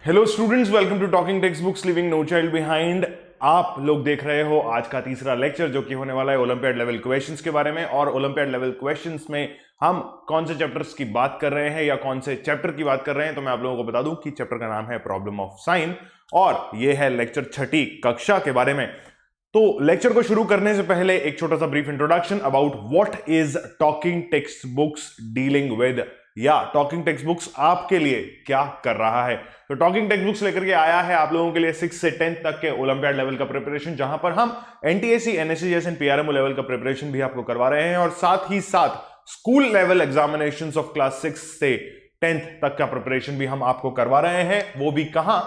Hello students, welcome to talking text books living no child behind. आप लोग देख रहे हो आज का तीसरा लेक्चर जो कि होने वाला है ओलंपियाड लेवल क्वेश्चंस के बारे में। और ओलंपियाड लेवल क्वेश्चंस में हम कौन से चैप्टर्स की बात कर रहे हैं या कौन से चैप्टर की बात कर रहे हैं, तो मैं आप लोगों को बता दूं कि चैप्टर का नाम है प्रॉब्लम ऑफ साइन और ये है लेक्चर छठी कक्षा के बारे में। तो लेक्चर को शुरू करने से पहले एक छोटा सा brief introduction about what is talking text books dealing with, या टॉकिंग टेक्स्ट बुक्स आपके लिए क्या कर रहा है। तो टॉकिंग टेक्स्ट बुक्स लेकर के आया है आप लोगों के लिए 6 से 10 तक के ओलंपियाड लेवल का प्रिपरेशन, जहां पर हम एनटीएसी, एनएससीएस एंड पीआरएमओ लेवल का प्रिपरेशन भी आपको करवा रहे हैं और साथ ही साथ school level examinations of class 6 से 10th तक का प्रिपरेशन भी हम आपको करवा रहे हैं। वो भी कहां,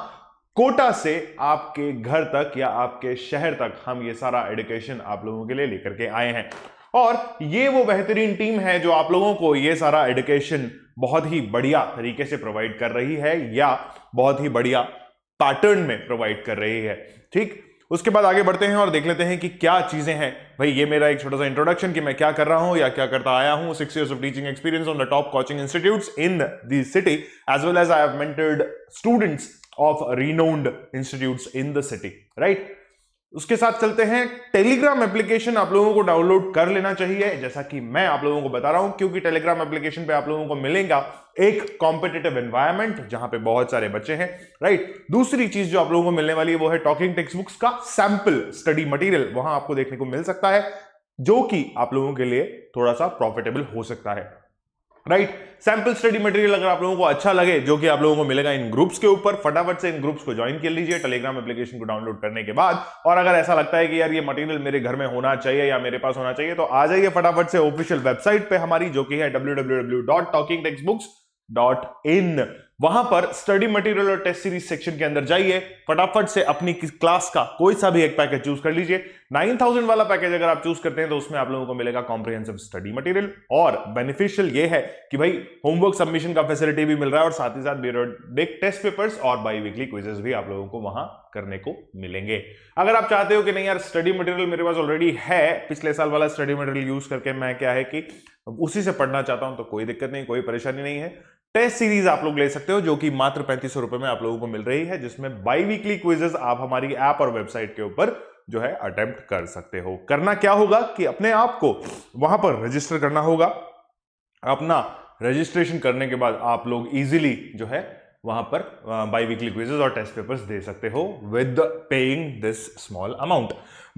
कोटा से आपके घर तक या आपके शहर तक हम ये सारा एजुकेशन आप लोगों के लिए लेकर के आए हैं। और ये वो बेहतरीन टीम है जो आप लोगों को ये सारा एजुकेशन बहुत ही बढ़िया तरीके से प्रोवाइड कर रही है या बहुत ही बढ़िया पैटर्न में प्रोवाइड कर रही है। ठीक, उसके बाद आगे बढ़ते हैं और देख लेते हैं कि क्या चीजें हैं। भाई ये मेरा एक छोटा सा इंट्रोडक्शन कि मैं क्या कर रहा हूं या क्या करता आया हूं। 6 years of teaching experience on the top coaching institutes in the city as well as I have mentored students of renowned institutes in the city, right? उसके साथ चलते हैं, टेलीग्राम एप्लीकेशन आप लोगों को डाउनलोड कर लेना चाहिए, जैसा कि मैं आप लोगों को बता रहा हूं, क्योंकि टेलीग्राम एप्लीकेशन पे आप लोगों को मिलेगा एक कॉम्पिटिटिव एनवायरनमेंट जहां पे बहुत सारे बच्चे हैं, राइट। दूसरी चीज जो आप लोगों को मिलने वाली है वो है टॉकिंग टेक्स्ट बुक्स का सैंपल स्टडी मटेरियल, वहां आपको देखने को मिल सकता है, जो कि आप लोगों के लिए थोड़ा सा प्रॉफिटेबल हो सकता है, राइट। सैंपल स्टडी मटेरियल अगर आप लोगों को अच्छा लगे, जो कि आप लोगों को मिलेगा इन ग्रुप्स के ऊपर, फटाफट से इन ग्रुप्स को ज्वाइन कर लीजिए टेलीग्राम एप्लीकेशन को डाउनलोड करने के बाद। और अगर ऐसा लगता है कि यार ये मटेरियल मेरे घर में होना चाहिए या मेरे पास होना चाहिए, तो आ जाइए फटाफट से ऑफिशियल वेबसाइट पे हमारी, जो कि है www.talkingtextbooks.in। वहां पर स्टडी मटेरियल और टेस्ट सीरीज सेक्शन के अंदर जाइए, फटाफट से अपनी क्लास का कोई सा भी एक पैकेज चूज कर लीजिए। 9000 वाला पैकेज अगर आप चूज करते हैं तो उसमें आप लोगों को मिलेगा कॉम्प्रिहेंसिव स्टडी मटेरियल, और बेनिफिशियल ये है कि भाई होमवर्क सबमिशन का फैसिलिटी भी मिल रहा है और साथ ही साथ पीरियोडिक टेस्ट पेपर्स और बाई वीकली क्विजेस भी आप लोगों को वहां करने को मिलेंगे। अगर आप चाहते हो कि नहीं यार स्टडी मटेरियल मेरे पास ऑलरेडी है, पिछले साल वाला स्टडी मटेरियल यूज करके मैं क्या है कि उसी से पढ़ना चाहता हूं, तो कोई दिक्कत नहीं, कोई परेशानी नहीं है। टेस्ट सीरीज आप लोग ले सकते हो, जो कि मात्र 3500 रुपए में आप लोगों को मिल रही है, जिसमें बाई वीकली क्विजेस आप हमारी ऐप और वेबसाइट के ऊपर जो है अटेम्प्ट कर सकते हो। करना क्या होगा कि अपने आप को वहां पर रजिस्टर करना होगा। अपना रजिस्ट्रेशन करने के बाद आप लोग इजीली जो है वहां पर बाई वीकली क्विजेस और टेस्ट पेपर्स दे सकते हो with paying this small amount.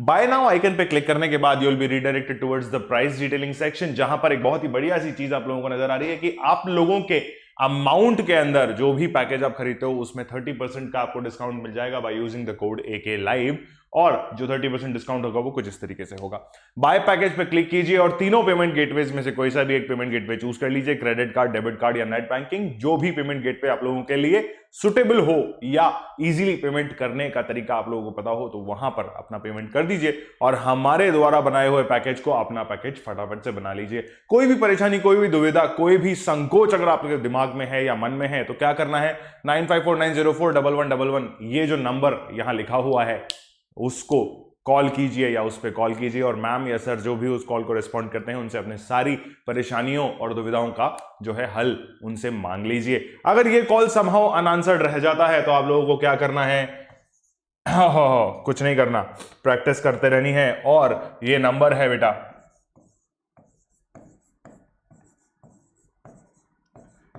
Buy now icon पे क्लिक करने के बाद you will be redirected towards the price detailing section, जहां पर एक बहुत ही बढ़िया सी चीज आप लोगों को नजर आ रही है कि आप लोगों के अमाउंट के अंदर जो भी पैकेज आप खरीदते हो उसमें 30% का आपको डिस्काउंट मिल जाएगा by using the code AK Live। और जो 30% डिस्काउंट होगा वो कुछ इस तरीके से होगा। बाय पैकेज पे क्लिक कीजिए और तीनों पेमेंट गेटवेज में से कोई सा भी एक पेमेंट गेटवे चूज कर लीजिए, क्रेडिट कार्ड, डेबिट कार्ड या नेट बैंकिंग, जो भी पेमेंट गेटवे आप लोगों के लिए सुटेबल हो या इजीली पेमेंट करने का तरीका आप लोगों को पता हो, तो वहां पर अपना पेमेंट कर दीजिए और हमारे द्वारा बनाए हुए पैकेज को अपना पैकेज फटाफट से बना लीजिए। कोई भी परेशानी, कोई भी दुविधा, कोई भी संकोच अगर आपके दिमाग में है या मन में है, तो क्या करना है, 9549041111 ये जो नंबर यहां लिखा हुआ है उसको कॉल कीजिए या उस पर कॉल कीजिए, और मैम या सर जो भी उस कॉल को रिस्पॉन्ड करते हैं उनसे अपने सारी परेशानियों और दुविधाओं का जो है हल उनसे मांग लीजिए। अगर ये कॉल समहाउ अनआंसर्ड रह जाता है तो आप लोगों को क्या करना है, कुछ नहीं करना, प्रैक्टिस करते रहनी है। और ये नंबर है बेटा,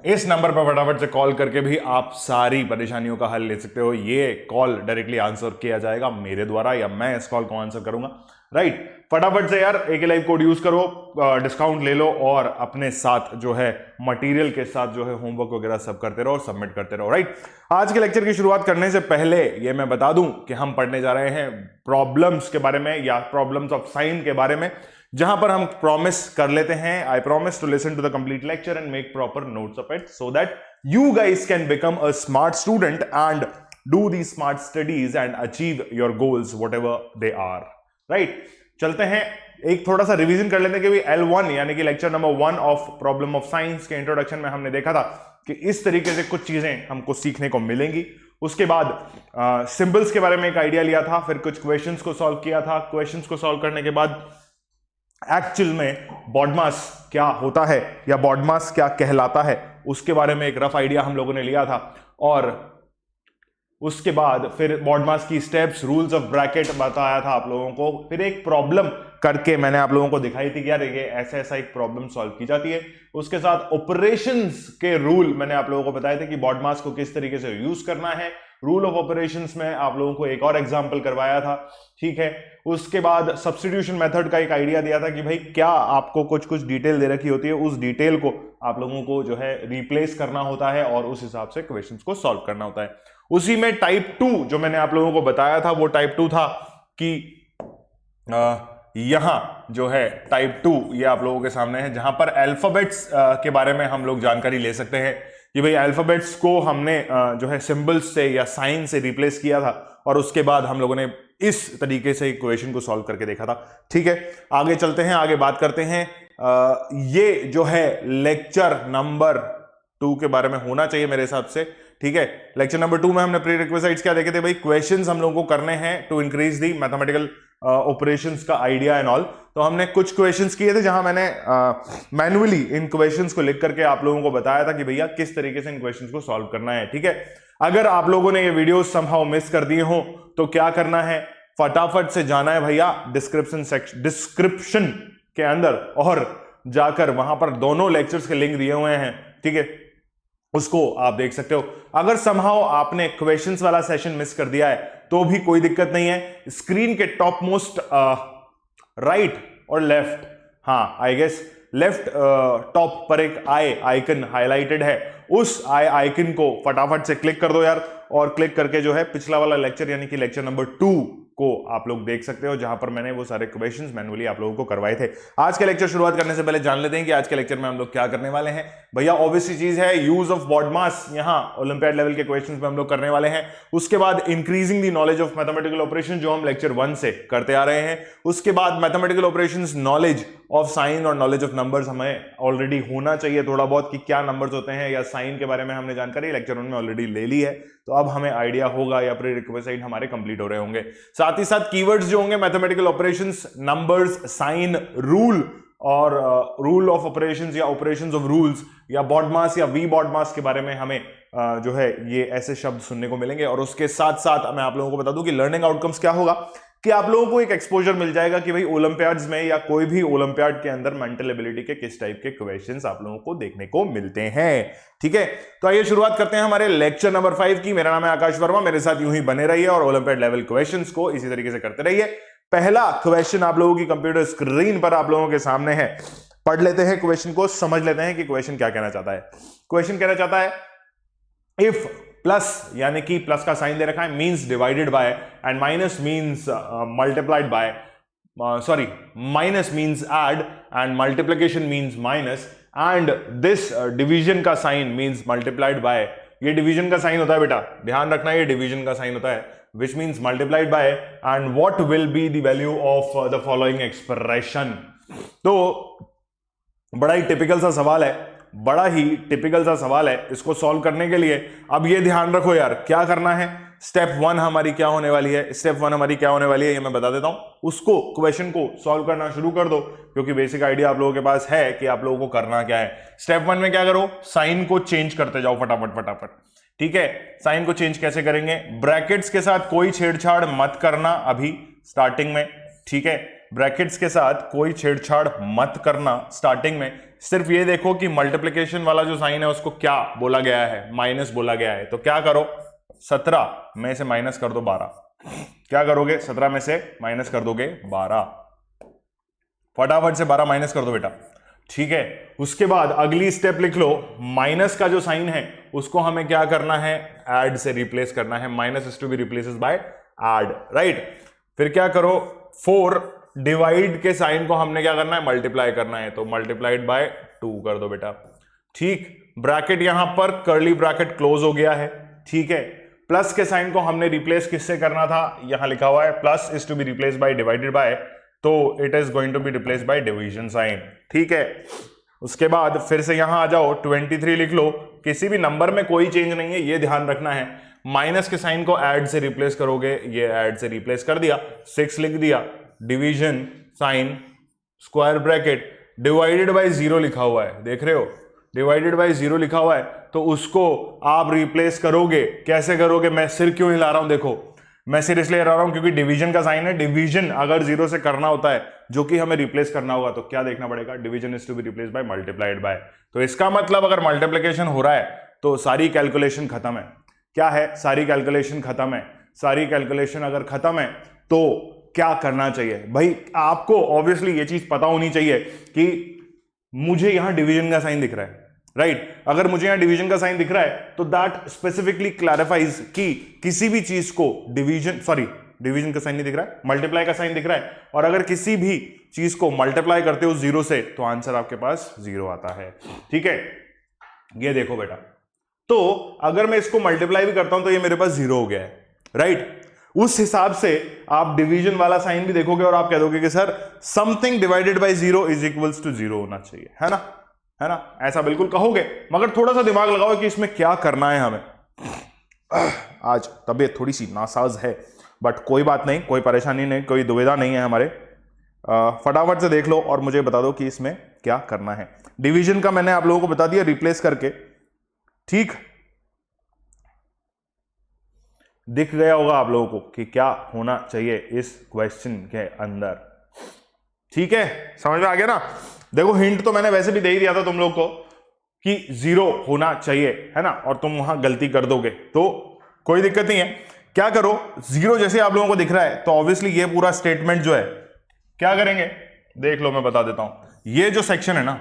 इस नंबर पर फटाफट से कॉल करके भी आप सारी परेशानियों का हल ले सकते हो। ये कॉल डायरेक्टली आंसर किया जाएगा मेरे द्वारा या मैं इस कॉल को आंसर करूंगा, राइट। फटाफट से यार AK Live कोड यूज करो, डिस्काउंट ले लो और अपने साथ जो है मटेरियल के साथ जो है होमवर्क वगैरह सब करते रहो और सबमिट करते रहो, राइट। आज के लेक्चर की शुरुआत करने से पहले ये मैं बता दूं कि हम पढ़ने जा रहे हैं प्रॉब्लम्स के बारे में या प्रॉब्लम्स ऑफ साइन के बारे में, जहां पर हम प्रॉमिस कर लेते हैं, I promise to listen to the complete lecture and make proper notes of it so that you guys can become a smart student and do the smart studies and achieve your goals whatever they are, right. चलते हैं, एक थोड़ा सा revision कर लेते हैं कि L1 यानी कि lecture number 1 of problem of science के इंट्रोडक्शन में हमने देखा था कि इस tरीके से कुछ चीजें हमको सीखने को मिलेंगी। उसके बाद सिंबल्स के बारे में एक आइडिया लिया था, फिर कुछ क्वेश्चंस को सॉल्व किया था। क्वेश्चंस को सॉल्व करने के बाद एक्चुअल में बॉडमास क्या होता है या बॉडमास क्या कहलाता है उसके बारे में एक रफ आइडिया हम लोगों ने लिया था। और उसके बाद फिर BODMAS की स्टेप्स, रूल्स ऑफ ब्रैकेट बताया था आप लोगों को, फिर एक प्रॉब्लम करके मैंने आप लोगों को दिखाई थी कि यार ये ऐसा ऐसा एक प्रॉब्लम सॉल्व की जाती है। उसके साथ ऑपरेशंस के रूल मैंने आप लोगों को बताए थे कि BODMAS को किस तरीके से यूज करना है। रूल ऑफ ऑपरेशंस में आप लोगों को एक और एग्जांपल करवाया था, ठीक है। उसके बाद सब्स्टिट्यूशन मेथड का एक आइडिया दिया था कि भाई क्या आपको कुछ कुछ डिटेल दे रखी होती है, उस डिटेल को आप लोगों को जो है रिप्लेस करना होता है और उस हिसाब से क्वेश्चंस को सॉल्व करना होता है। उसी में टाइप 2 जो मैंने आप लोगों को बताया था, वो टाइप 2 था कि यहां जो है टाइप 2 ये आप लोगों के सामने है, जहां पर अल्फाबेट्स के बारे में हम लोग जानकारी ले सकते हैं कि भाई अल्फाबेट्स को हमने जो है सिंबल्स से या साइन से रिप्लेस किया था और उसके बाद हम लोगों ने इस तरीके से इक्वेशन को सॉल्व करके देखा था, ठीक है। आगे चलते हैं, आगे बात करते हैं। ये जो है लेक्चर नंबर 2 के बारे में होना चाहिए मेरे हिसाब से, ठीक है। लेक्चर नंबर 2 में हमने प्री रिक्विजिट्स क्या देखे थे भाई, क्वेश्चंस हम लोगों को करने हैं to increase the mathematical operations का आइडिया एंड ऑल। तो हमने कुछ क्वेश्चंस किए थे जहां मैंने मैन्युअली इन क्वेश्चंस को लिख करके आप लोगों को बताया था कि भैया किस तरीके से इन क्वेश्चंस को सॉल्व करना है, ठीक है। अगर आप लोगों ने ये वीडियो समहाउ मिस कर दिए हो तो क्या करना है, फटाफट से जाना है भैया डिस्क्रिप्शन के अंदर और जाकर वहां पर दोनों लेक्चर्स के लिंक दिए हुए हैं, ठीक है, उसको आप देख सकते हो। अगर समहाउ आपने क्वेश्चंस वाला सेशन मिस कर दिया है तो भी कोई दिक्कत नहीं है, स्क्रीन के टॉप मोस्ट राइट और लेफ्ट, हाँ आई गेस लेफ्ट टॉप पर एक आई आइकन हाईलाइटेड है, उस आई आइकन को फटाफट से क्लिक कर दो यार, और क्लिक करके जो है पिछला वाला लेक्चर यानी कि लेक्चर नंबर 2 को आप लोग देख सकते हो, जहां पर मैंने वो सारे क्वेश्चंस मैन्युअली आप लोगों को करवाए थे। आज के लेक्चर शुरुआत करने से पहले जान लेते हैं कि आज के लेक्चर में हम लोग क्या करने वाले हैं। भैया ऑब्वियसली चीज है यूज ऑफ BODMAS, यहां ओलंपियाड लेवल के क्वेश्चंस में हम लोग करने वाले हैं। उसके बाद increasing the knowledge of mathematical operation जो हम लेक्चर 1 से करते आ रहे हैं। उसके बाद mathematical operations knowledge of sine और नॉलेज ऑफ नंबर्स हमें ऑलरेडी होना चाहिए थोड़ा बहुत कि क्या नंबर्स होते हैं, या साइन के बारे में हमने जानकारी लेक्चर 1 में ऑलरेडी ले ली है, तो अब हमें आइडिया होगा या प्री रिक्विजिट हमारे कंप्लीट हो रहे होंगे। साथ ही साथ कीवर्ड्स जो होंगे mathematical operations, numbers, sign, rule और रूल ऑफ ऑपरेशंस या ऑपरेशंस ऑफ रूल्स या BODMAS या VBODMAS के बारे में हमें जो है ये ऐसे शब्द सुनने को मिलेंगे। और उसके साथ साथ मैं आप लोगों को बता दूं कि लर्निंग आउटकम्स क्या होगा कि आप लोगों को एक एक्सपोजर मिल जाएगा कि भाई ओलंपियाड्स में या कोई भी ओलंपियाड के अंदर मेंटल एबिलिटी के किस टाइप के क्वेश्चंस आप लोगों को देखने को मिलते हैं, ठीक है। तो आइए शुरुआत करते हैं हमारे लेक्चर नंबर 5 की। मेरा नाम है आकाश वर्मा, मेरे साथ यूं ही बने रहिए और ओलंपियाड लेवल क्वेश्चंस को इसी तरीके से करते रहिए। पहला क्वेश्चन आप लोगों की कंप्यूटर स्क्रीन पर आप लोगों के सामने है, पढ़ लेते हैं क्वेश्चन को, समझ लेते हैं कि क्वेश्चन क्या कहना चाहता है। क्वेश्चन कहना चाहता है इफ प्लस यानी कि प्लस का साइन दे रखा है means divided bye and minus means multiplied bye, sorry minus means add and multiplication means minus and this division का साइन मींस मल्टीप्लाइड बाय। ये डिवीजन का साइन होता है बेटा, ध्यान रखना, ये डिवीजन का साइन होता है which means multiplied by and what will be the value of the following expression। तो बड़ा ही टिपिकल सा सवाल है, बड़ा ही टिपिकल सा सवाल है। इसको सॉल्व करने के लिए अब ये ध्यान रखो यार क्या करना है। स्टेप 1 हमारी क्या होने वाली है, स्टेप 1 हमारी क्या होने वाली है ये मैं बता देता हूं। उसको क्वेश्चन को सॉल्व करना शुरू कर दो क्योंकि बेसिक आइडिया आप लोगों के पास है कि आप लोगों को करना क्या है। स्टेप 1 में क्या करो, साइन को चेंज करते जाओ फटाफट फटाफट, ठीक है। साइन को चेंज कैसे करेंगे, ब्रैकेट्स के साथ कोई छेड़छाड़ मत करना अभी स्टार्टिंग में, ठीक है। ब्रैकेट्स के साथ कोई छेड़छाड़ मत करना स्टार्टिंग में। सिर्फ ये देखो कि मल्टीप्लिकेशन वाला जो साइन है उसको क्या बोला गया है, माइनस बोला गया है। तो क्या करो, 17 में से माइनस कर दो 12। क्या करोगे, 17 में से माइनस कर दोगे 12, फटाफट से 12 माइनस कर दो बेटा, ठीक है। उसके बाद अगली स्टेप लिख लो, माइनस का जो साइन है उसको हमें क्या करना है, ऐड से रिप्लेस करना है। Minus is to be replaces by add, right. फिर क्या करो, 4 डिवाइड के साइन को हमने क्या करना है, मल्टीप्लाई करना है, तो मल्टीप्लाइड बाय 2 कर दो बेटा, ठीक। ब्रैकेट यहां पर कर्ली ब्रैकेट क्लोज हो गया है, ठीक है। प्लस के साइन को हमने रिप्लेस किससे करना था, यहां लिखा हुआ है plus is to be replace by divided by, तो it is going to be replace by division sign, ठीक है। उसके बाद फिर से यहां आ जाओ, 23 लिख लो। किसी भी नंबर में कोई चेंज नहीं है, ये ध्यान रखना है। माइनस के साइन को ऐड से रिप्लेस करोगे, ये ऐड से रिप्लेस कर दिया, 6 लिख दिया, division sine square bracket divided by 0 लिखा हुआ है, देख रहे हो, डिवाइडेड बाय 0 लिखा हुआ है, तो उसको आप रिप्लेस करोगे, कैसे करोगे? मैं सिर क्यों हिला रहा हूं? देखो, मैं सिर इसलिए हिला रहा हूं क्योंकि डिवीजन का साइन है। डिवीजन अगर 0 से करना होता है, जो कि हमें रिप्लेस करना होगा, तो क्या देखना पड़ेगा? Division is to be replace by multiplied by. तो इसका मतलब अगर मल्टीप्लिकेशन हो रहा है तो सारी कैलकुलेशन खत्म है। क्या है? सारी कैलकुलेशन खत्म है। सारी कैलकुलेशन अगर खत्म है तो क्या करना चाहिए भाई? आपको ऑब्वियसली ये चीज पता होनी चाहिए कि मुझे यहां डिवीजन का साइन दिख रहा है, राइट? अगर मुझे यहां डिवीजन का साइन दिख रहा है तो दैट स्पेसिफिकली क्लैरिफाइज कि किसी भी चीज को डिवीजन का साइन नहीं दिख रहा है, मल्टीप्लाई का साइन दिख रहा है, और अगर किसी भी चीज को मल्टीप्लाई करते हो 0 से तो आंसर आपके पास 0 आता है। ठीक है, ये देखो बेटा, तो अगर मैं इसको मल्टीप्लाई भी करता हूं तो ये मेरे पास 0 हो गया है, राइट? उस हिसाब से आप डिवीजन वाला साइन भी देखोगे और आप कह दोगे कि sir something divided by 0 is equals to 0 होना चाहिए, है ना? है ना? ऐसा बिल्कुल कहोगे, मगर थोड़ा सा दिमाग लगाओ कि इसमें क्या करना है हमें। आज तबीयत थोड़ी सी नासाज है, बट कोई बात नहीं, कोई परेशानी नहीं, कोई दुविधा नहीं है हमारे। फटाफट से देख लो और मुझे बता दो कि इसमें क्या करना है। डिवीजन का मैंने आप लोगों को बता दिया, रिप्लेस करके। ठीक, दिख गया होगा आप लोगों को कि क्या होना चाहिए इस क्वेश्चन के अंदर। ठीक है, समझ में आ गया ना? देखो, हिंट तो मैंने वैसे भी दे ही दिया था तुम लोग को कि 0 होना चाहिए, है ना? और तुम वहां गलती कर दोगे तो कोई दिक्कत नहीं है। क्या करो, 0 जैसे आप लोगों को दिख रहा है तो ऑब्वियसली ये पूरा स्टेटमेंट जो है क्या करेंगे, देख लो, मैं बता देता हूं। ये जो सेक्शन है ना,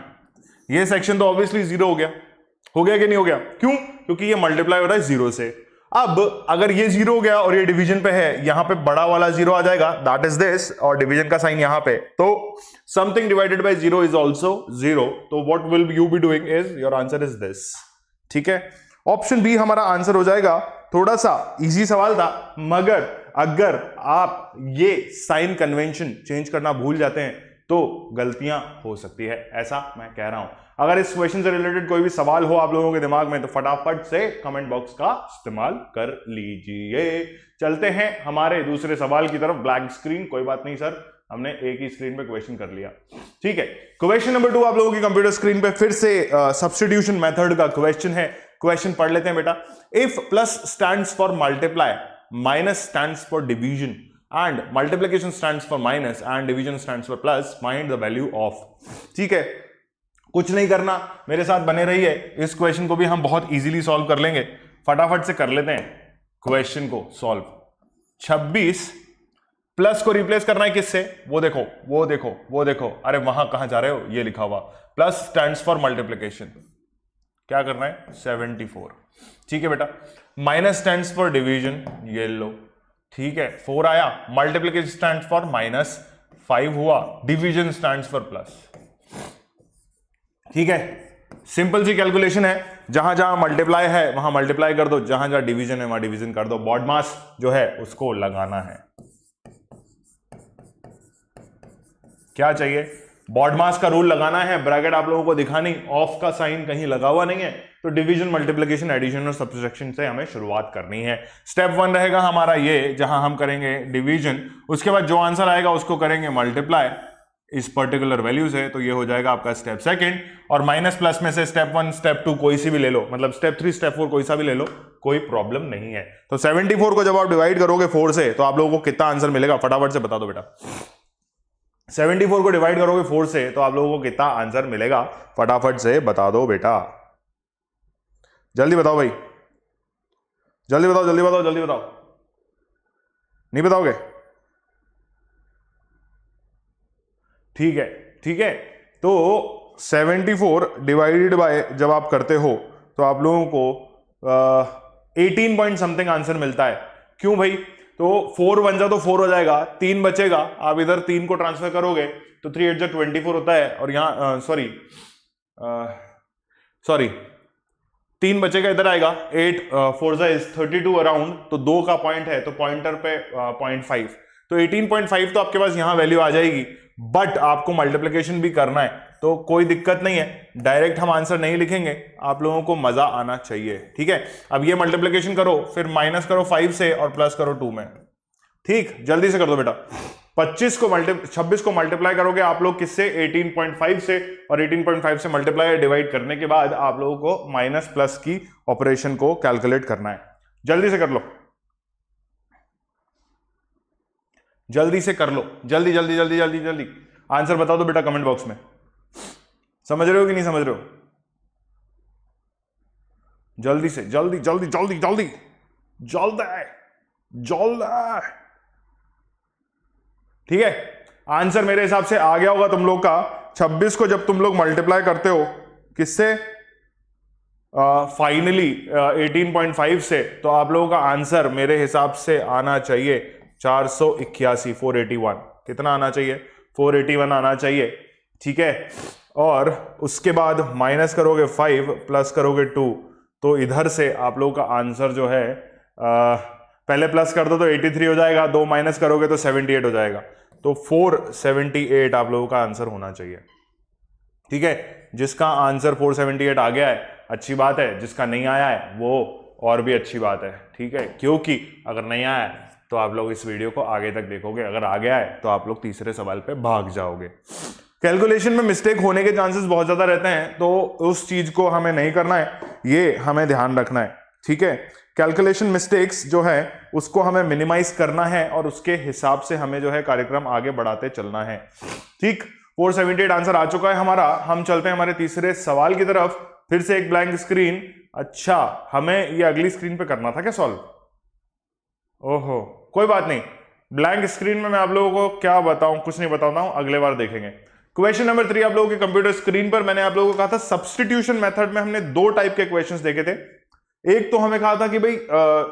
ये सेक्शन तो ऑब्वियसली 0 हो गया कि नहीं हो गया? क्यों? क्योंकि ये मल्टीप्लाई हो रहा है 0 से। अब अगर ये 0 हो गया और ये डिवीजन पे है, यहां पे बड़ा वाला 0 आ जाएगा, दैट इज दिस, और डिवीजन का साइन यहां पे, तो something divided by 0 is also 0। तो what will you be doing is, your answer is this. ठीक है, ऑप्शन बी हमारा आंसर हो जाएगा। थोड़ा सा इजी सवाल था, मगर अगर आप ये साइन कन्वेंशन चेंज करना भूल जाते हैं तो गलतियां हो सकती है, ऐसा मैं कह रहा हूं। अगर इस क्वेश्चन से रिलेटेड कोई भी सवाल हो आप लोगों के दिमाग में तो फटाफट से कमेंट बॉक्स का इस्तेमाल कर लीजिए। चलते हैं हमारे दूसरे सवाल की तरफ। ब्लैक स्क्रीन, कोई बात नहीं सर, हमने एक ही स्क्रीन पे क्वेश्चन कर लिया। ठीक है, क्वेश्चन नंबर 2 आप लोगों की कंप्यूटर स्क्रीन पे फिर से सब्स्टिट्यूशन मेथड का क्वेश्चन है। क्वेश्चन पढ़ लेते हैं बेटा। If plus stands for multiply, minus stands for division, and multiplication stands for minus and division stands for plus, find the value of। ठीक है, कुछ नहीं करना, मेरे साथ बने रहिए। इस क्वेश्चन को भी हम बहुत इजीली सॉल्व कर लेंगे। फटाफट से कर लेते हैं क्वेश्चन को सॉल्व। 26 प्लस को रिप्लेस करना है किससे? वो देखो, वो देखो, वो देखो, अरे वहां कहां जा रहे हो? ये लिखा हुआ प्लस स्टैंड्स फॉर मल्टीप्लिकेशन, क्या करना है? 74। ठीक है बेटा, माइनस स्टैंड्स फॉर डिवीजन, ये लो। ठीक है, 4 आया, मल्टीप्लिकेशन स्टैंड्स फॉर माइनस, 5 हुआ, डिवीजन स्टैंड्स फॉर प्लस। ठीक है, सिंपल सी कैलकुलेशन है, जहां जहां मल्टीप्लाई है वहां मल्टीप्लाई कर दो, जहां जहां डिवीजन है वहां डिवीजन कर दो। बॉड मास जो है उसको लगाना है। क्या चाहिए? बॉड मास का रूल लगाना है। ब्रैकेट आप लोगों को दिखानी, ऑफ का साइन कहीं लगा हुआ नहीं है, तो डिवीजन, मल्टीप्लिकेशन, एडिशन और सब्ट्रैक्शन से हमें शुरुआत करनी है। स्टेप 1 रहेगा हमारा ये, जहां हम करेंगे डिवीजन, उसके बाद जो आंसर आएगा उसको करेंगे मल्टीप्लाई इस पर्टिकुलर वैल्यू से, तो ये हो जाएगा आपका स्टेप 2। और माइनस प्लस में से स्टेप 1, स्टेप 2 कोई सी भी ले लो, मतलब स्टेप 3, स्टेप 4 कोई सा भी ले लो, कोई प्रॉब्लम नहीं है। तो 74 को जब आप डिवाइड करोगे 4 से तो आप लोगों को कितना आंसर मिलेगा? फटाफट से बता दो बेटा। 74 को डिवाइड करोगे 4 से तो आप लोगों को कितना आंसर मिलेगा? फटाफट से बता दो बेटा, जल्दी बताओ भाई, जल्दी बताओ, जल्दी बताओ, जल्दी बताओ। नहीं बताओगे? ठीक है, ठीक है, तो 74 डिवाइडेड बाय जब आप करते हो तो आप लोगों को 18 पॉइंट समथिंग आंसर मिलता है। क्यों भाई? तो 4 बन जा तो 4 हो जाएगा, 3 बचेगा, आप इधर 3 को ट्रांसफर करोगे तो 3 8 24 होता है, और यहां सॉरी 3 बचेगा, इधर आएगा 8 4 इज 32 अराउंड, तो 2 का पॉइंट है तो पॉइंटर पे 0.5, तो 18.5 तो आपके पास यहां वैल्यू आ जाएगी। बट आपको मल्टीप्लिकेशन भी करना है तो कोई दिक्कत नहीं है, डायरेक्ट हम आंसर नहीं लिखेंगे, आप लोगों को मजा आना चाहिए। ठीक है, अब ये मल्टीप्लिकेशन करो, फिर माइनस करो 5 से और प्लस करो 2 में। ठीक, जल्दी से कर दो बेटा। 26 को मल्टीप्लाई करोगे आप लोग किससे, 18.5 से, और 18.5 से मल्टीप्लाई डिवाइड करने के बाद आप लोगों को माइनस प्लस की ऑपरेशन को कैलकुलेट करना है। जल्दी से कर लो, जल्दी से कर लो, जल्दी जल्दी जल्दी जल्दी जल्दी आंसर बता दो बेटा कमेंट बॉक्स में। समझ रहे हो कि नहीं समझ रहे हो? जल्दी से, जल्दी जल्दी जल्दी जल्दी जल्दी जल्दी। ठीक है, आंसर मेरे हिसाब से आ गया होगा तुम लोग का। 26 को जब तुम लोग मल्टीप्लाई करते हो किससे, फाइनली 18.5 से, तो आप लोगों का आंसर मेरे हिसाब से आना चाहिए 481, 481। कितना आना चाहिए, 481 आना चाहिए। ठीक है, और उसके बाद माइनस करोगे 5 प्लस करोगे 2, तो इधर से आप लोगों का आंसर जो है पहले प्लस कर दो तो 83 हो जाएगा, 2 माइनस करोगे तो 78 हो जाएगा, तो 478 आप लोगों का आंसर होना चाहिए। ठीक है, जिसका आंसर 478 आ गया है अच्छी बात है, जिसका नहीं आया है वो और भी अच्छी बात है। ठीक है, क्योंकि अगर नहीं आया है तो आप लोग इस वीडियो को आगे तक देखोगे, अगर आ गया है तो आप लोग तीसरे सवाल पे भाग जाओगे। कैलकुलेशन में मिस्टेक होने के चांसेस बहुत ज्यादा रहते हैं, तो उस चीज को हमें नहीं करना है, ये हमें ध्यान रखना है। ठीक है, कैलकुलेशन मिस्टेक्स जो है उसको हमें मिनिमाइज करना है और उसके हिसाब से हमें जो है कार्यक्रम आगे बढ़ाते चलना है। ठीक, 478 आंसर आ चुका है हमारा। हम चलते हैं हमारे तीसरे सवाल की तरफ। फिर से एक ब्लैंक स्क्रीन। अच्छा, हमें ये अगली स्क्रीन पे करना था क्या सॉल्व? ओहो, कोई बात नहीं, ब्लैंक स्क्रीन में मैं आप लोगों को क्या बताऊं, कुछ नहीं बताता हूं, अगले बार देखेंगे। क्वेश्चन नंबर 3 आप लोगों के कंप्यूटर स्क्रीन पर। मैंने आप लोगों को कहा था सब्स्टिट्यूशन मेथड में हमने 2 टाइप के क्वेश्चंस देखे थे। एक तो हमें कहा था कि भाई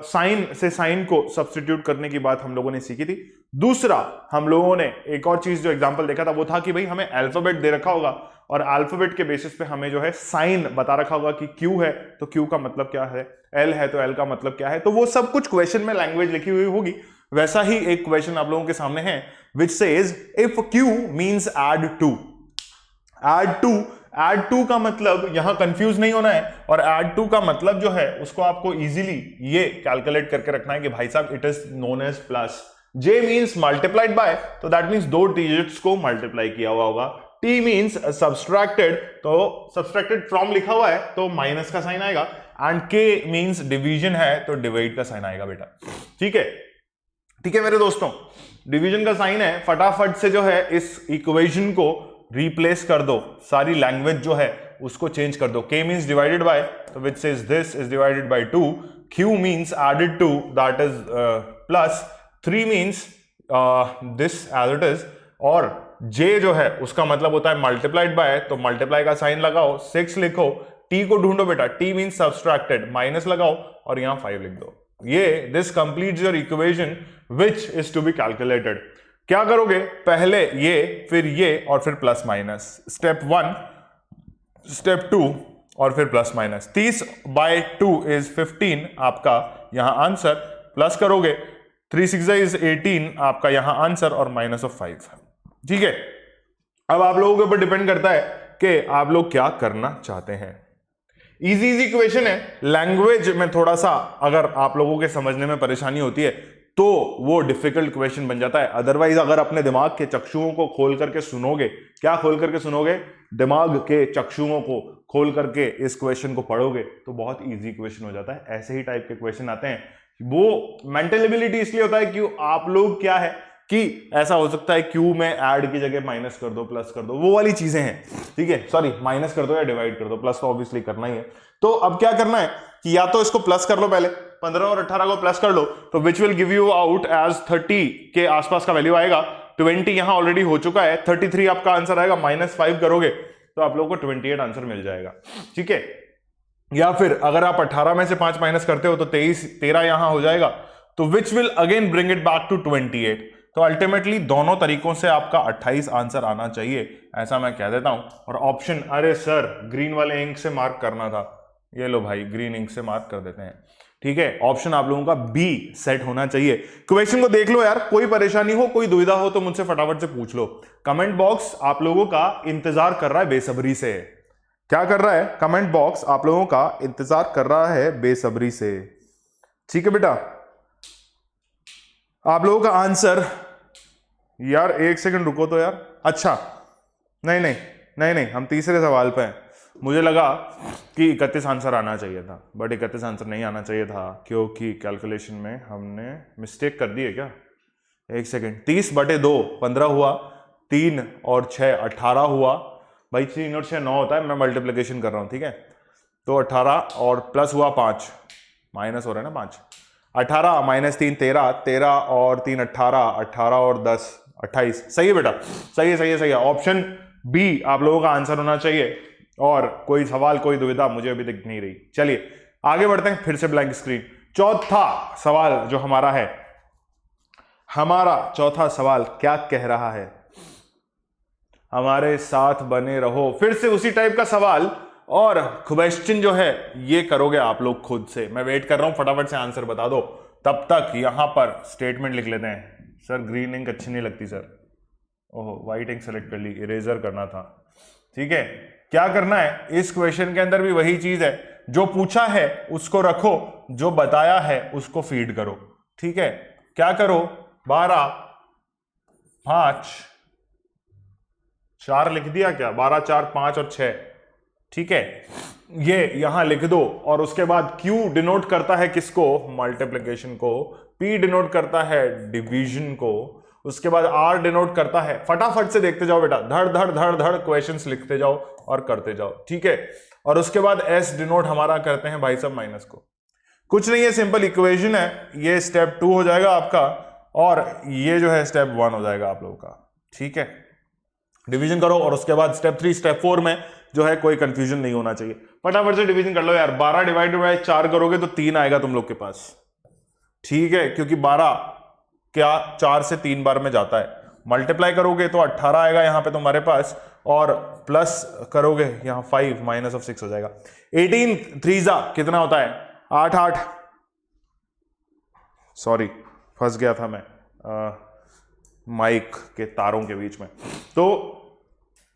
साइन से साइन को सब्स्टिट्यूट करने की बात हम लोगों ने सीखी थी। दूसरा हम लोगों ने एक और चीज जो एग्जांपल देखा था वो था कि भाई हमें अल्फाबेट दे रखा होगा और अल्फाबेट के बेसिस पे हमें जो है साइन बता रखा होगा कि क्यू है तो क्यू का मतलब क्या है, एल है तो एल का मतलब क्या है। तो वो सब कुछ क्वेश्चन में लैंग्वेज लिखी हुई होगी। वैसा ही एक क्वेश्चन आप लोगों के सामने है which says if Q means add to. Add to का मतलब यहां कंफ्यूज नहीं होना है, और ऐड टू का मतलब जो है उसको आपको इजीली ये कैलकुलेट करके रखना है कि भाई साहब it is known as plus. J means multiplied by, तो दैट मींस 2 डिजिट्स को मल्टीप्लाई किया हुआ होगा। टी मींस सब्सट्रैक्टेड, तो सब्सट्रैक्टेड फ्रॉम लिखा हुआ है तो माइनस का साइन आएगा। एंड के मींस डिवीजन है तो डिवाइड का साइन आएगा बेटा। ठीक है, ठीक है मेरे दोस्तों, डिवीजन का साइन है। फटाफट से जो है इस इक्वेशन को रिप्लेस कर दो, सारी लैंग्वेज जो है उसको चेंज कर दो। k मींस डिवाइडेड बाय, तो which says this is divided by 2। q means added to, that is plus. 3 means this as it is, और j जो है उसका मतलब होता है मल्टीप्लाइड बाय, तो मल्टीप्लाई का साइन लगाओ, 6 लिखो। t को ढूंढो बेटा, t मींस सब्सट्रैक्टेड, माइनस लगाओ और यहां 5 लिख दो। ये this completes your equation which is to be calculated. क्या करोगे, पहले ये, फिर ये, और फिर प्लस माइनस। स्टेप 1, स्टेप 2 और फिर प्लस माइनस। 30/2 इज 15 आपका यहां आंसर। प्लस करोगे 3 6 इज 18 आपका यहां आंसर, और माइनस ऑफ 5। ठीक है, अब आप लोगों के ऊपर डिपेंड करता है कि आप लोग क्या करना चाहते हैं। इजी क्वेश्चन है, लैंग्वेज में थोड़ा सा अगर आप लोगों के समझने में परेशानी होती है तो वो डिफिकल्ट क्वेश्चन बन जाता है। अदरवाइज अगर अपने दिमाग के चक्षुओं को खोल करके सुनोगे, क्या खोल करके सुनोगे, दिमाग के चक्षुओं को खोल करके इस क्वेश्चन को पढ़ोगे तो बहुत इजी क्वेश्चन हो जाता है। ऐसे ही टाइप के क्वेश्चन आते हैं। वो मेंटल एबिलिटी इसलिए होता है कि आप लोग क्या है कि ऐसा हो सकता है क्यू में ऐड की जगह माइनस कर दो, प्लस कर दो, वो वाली चीजें हैं। ठीक है, सॉरी माइनस कर दो या डिवाइड कर दो, प्लस तो ऑब्वियसली करना ही है। तो अब क्या करना है कि या तो इसको प्लस कर लो, पहले 15 और 18 को प्लस कर लो, तो which will give you out as 30 के आसपास का वैल्यू आएगा। 20 यहां ऑलरेडी हो चुका है, 33 आपका आंसर आएगा। -5 करोगे तो आप लोगों को 28 आंसर मिल जाएगा। ठीक है, या फिर अगर आप 18 में से 5 माइनस करते हो तो 13 यहां हो जाएगा, तो which will again bring it back to 28। तो अल्टीमेटली दोनों तरीकों से आपका 28 आंसर आना चाहिए, ऐसा मैं कह देता हूं। और ऑप्शन, अरे सर ग्रीन वाले इंक से मार्क करना था, ये लो भाई ग्रीन इंक से मार्क कर देते हैं। ठीक है, ऑप्शन आप लोगों का बी सेट होना चाहिए। क्वेश्चन को देख लो यार, कोई परेशानी हो, कोई दुविधा हो तो मुझसे फटाफट से पूछ लो। कमेंट बॉक्स आप लोगों का इंतजार कर रहा है बेसब्री से। क्या कर रहा है, कमेंट बॉक्स आप लोगों का इंतजार कर रहा है बेसब्री से। ठीक है बेटा, आप लोगों का आंसर यार एक सेकंड रुको तो यार। अच्छा नहीं नहीं नहीं नहीं, हम तीसरे सवाल पे हैं। मुझे लगा कि 31 आंसर आना चाहिए था, बट 31 आंसर नहीं आना चाहिए था क्योंकि कैलकुलेशन में हमने मिस्टेक कर दी है क्या। एक सेकंड, 30/2 15 हुआ, 3 और 6 18 हुआ भाई। 3 और 6 9 होता है, मैं मल्टीप्लिकेशन कर रहा हूं, ठीक है। तो 18 और प्लस हुआ 5, माइनस हो रहा है ना 5, 18 माइनस 3 13, 13 और 3 18, 18 और 10 28। सही है बेटा, सही है सही है सही है। ऑप्शन बी आप लोगों का आंसर होना चाहिए। और कोई सवाल कोई दुविधा मुझे अभी दिख नहीं रही। चलिए आगे बढ़ते हैं, फिर से ब्लैंक स्क्रीन। चौथा सवाल जो हमारा है, हमारा चौथा सवाल क्या कह रहा है, हमारे साथ बने रहो। फिर से उसी टाइप का सवाल, और क्वेश्चन जो है ये करोगे आप लोग खुद से। मैं वेट कर रहा हूं, फटाफट से आंसर बता दो। तब तक यहां पर स्टेटमेंट लिख लेते हैं। सर ग्रीन इंक अच्छी नहीं लगती सर। ओहो, व्हाइट इंक सेलेक्ट कर ली, इरेजर करना था। ठीक है, क्या करना है, इस क्वेश्चन के अंदर भी वही चीज है, जो पूछा है उसको रखो, जो बताया है उसको फीड करो। ठीक है, क्या करो, 12 5 4 लिख दिया क्या, 12 4 5 और 6। ठीक है, ये यहां लिख दो। और उसके बाद Q डिनोट करता है किसको, मल्टीप्लिकेशन को। P डिनोट करता है डिवीजन को। उसके बाद R डिनोट करता है, फटाफट से देखते जाओ बेटा, धड़ धड़ धड़ धड़ क्वेश्चंस लिखते जाओ और करते जाओ। ठीक है, और उसके बाद S डिनोट हमारा करते हैं भाई साहब माइनस को। कुछ नहीं है, सिंपल इक्वेशन है। ये स्टेप 2 हो जाएगा आपका, और ये जो है स्टेप 1 हो जाएगा आप लोगों का। ठीक है, डिवीजन करो, और उसके बाद स्टेप 3 स्टेप 4 में जो है कोई कंफ्यूजन नहीं होना चाहिए। फटाफट से डिवीजन कर लो यार। 12 डिवाइडेड बाय 4 करोगे तो 3 आएगा तुम लोग के पास। ठीक है, क्योंकि 12 क्या 4 से 3 बार में जाता है। मल्टीप्लाई करोगे तो 18 आएगा यहां पे तुम्हारे पास, और प्लस करोगे यहां 5 माइनस ऑफ 6 हो जाएगा। 18 3 कितना होता है, 8 8, सॉरी फंस गया था मैं माइक के तारों के बीच में। तो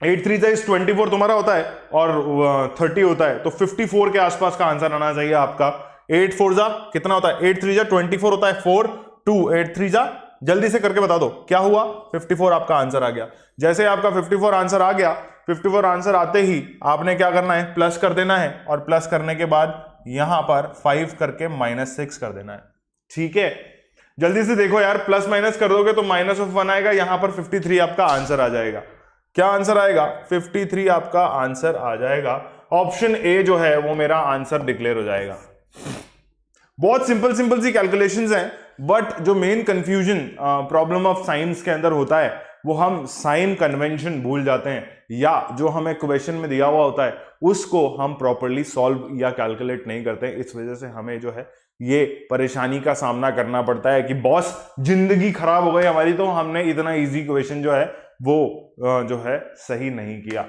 8 3 24 तुम्हारा होता है, और 30 होता है, तो 54 के आसपास का आंसर आना चाहिए आपका। 8 4 कितना होता है, 8 3 24 होता है, 4 2 8 3 जल्दी से करके बता दो क्या हुआ, 54 आपका आंसर आ गया। जैसे आपका 54 आंसर आ गया, 54 आंसर आते ही आपने क्या करना है, प्लस कर देना है, और प्लस करने के बाद यहां पर 5 करके -6 कर देना है। ठीक है, जल्दी से देखो यार, प्लस माइनस कर दोगे तो -1 आएगा, यहां पर 53 आपका आंसर आ जाएगा। क्या आंसर आएगा, 53 आपका आंसर आ जाएगा। ऑप्शन ए जो है वो मेरा आंसर डिक्लेयर हो जाएगा। बहुत सिंपल सिंपल सी कैलकुलेशंस हैं, बट जो main confusion problem of science के अंदर होता है वो हम साइन कन्वेंशन भूल जाते हैं, या जो हमें क्वेश्चन में दिया हुआ होता है उसको हम प्रॉपरली सॉल्व या कैलकुलेट नहीं करते। इस वजह से हमें जो है ये परेशानी का सामना करना पड़ता है कि बॉस जिंदगी खराब हो गई हमारी, तो हमने इतना इजी क्वेश्चन जो है वो जो है सही नहीं किया।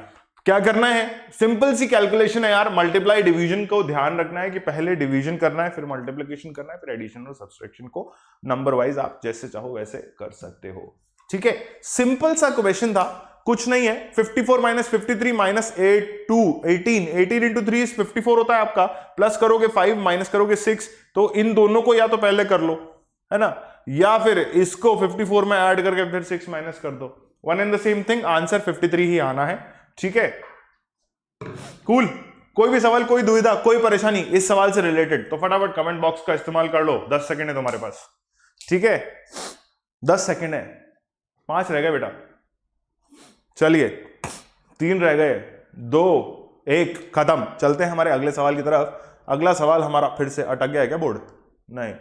क्या करना है, सिंपल सी कैलकुलेशन है यार। मल्टीप्लाई डिवीजन को ध्यान रखना है कि पहले डिवीजन करना है, फिर मल्टीप्लिकेशन करना है, फिर एडिशन और सब्सट्रैक्शन को नंबर वाइज आप जैसे चाहो वैसे कर सकते हो। ठीक है, सिंपल सा क्वेश्चन था, कुछ नहीं है। 54 - 53 -8 2 18 18 इंटू 3 54 होता है आपका। प्लस करोगे 5 माइनस करोगे 6, तो इन दोनों को या तो पहले कर लो, है ना, या फिर इसको 54 में ऐड करके फिर 6 माइनस कर दो। One and the same thing, answer 53 ही आना है। ठीक है, कूल। कोई भी सवाल, कोई दुविधा, कोई परेशानी इस सवाल से रिलेटेड, तो फटाफट कमेंट बॉक्स का इस्तेमाल कर लो। 10 सेकंड है तुम्हारे पास। ठीक है, 10 सेकंड है, 5 रह गए बेटा। चलिए 3 रह गए, 2 1 खत्म। चलते हैं हमारे अगले सवाल की तरफ। अगला सवाल हमारा फिर से अटक गया है क्या बोर्ड, नहीं,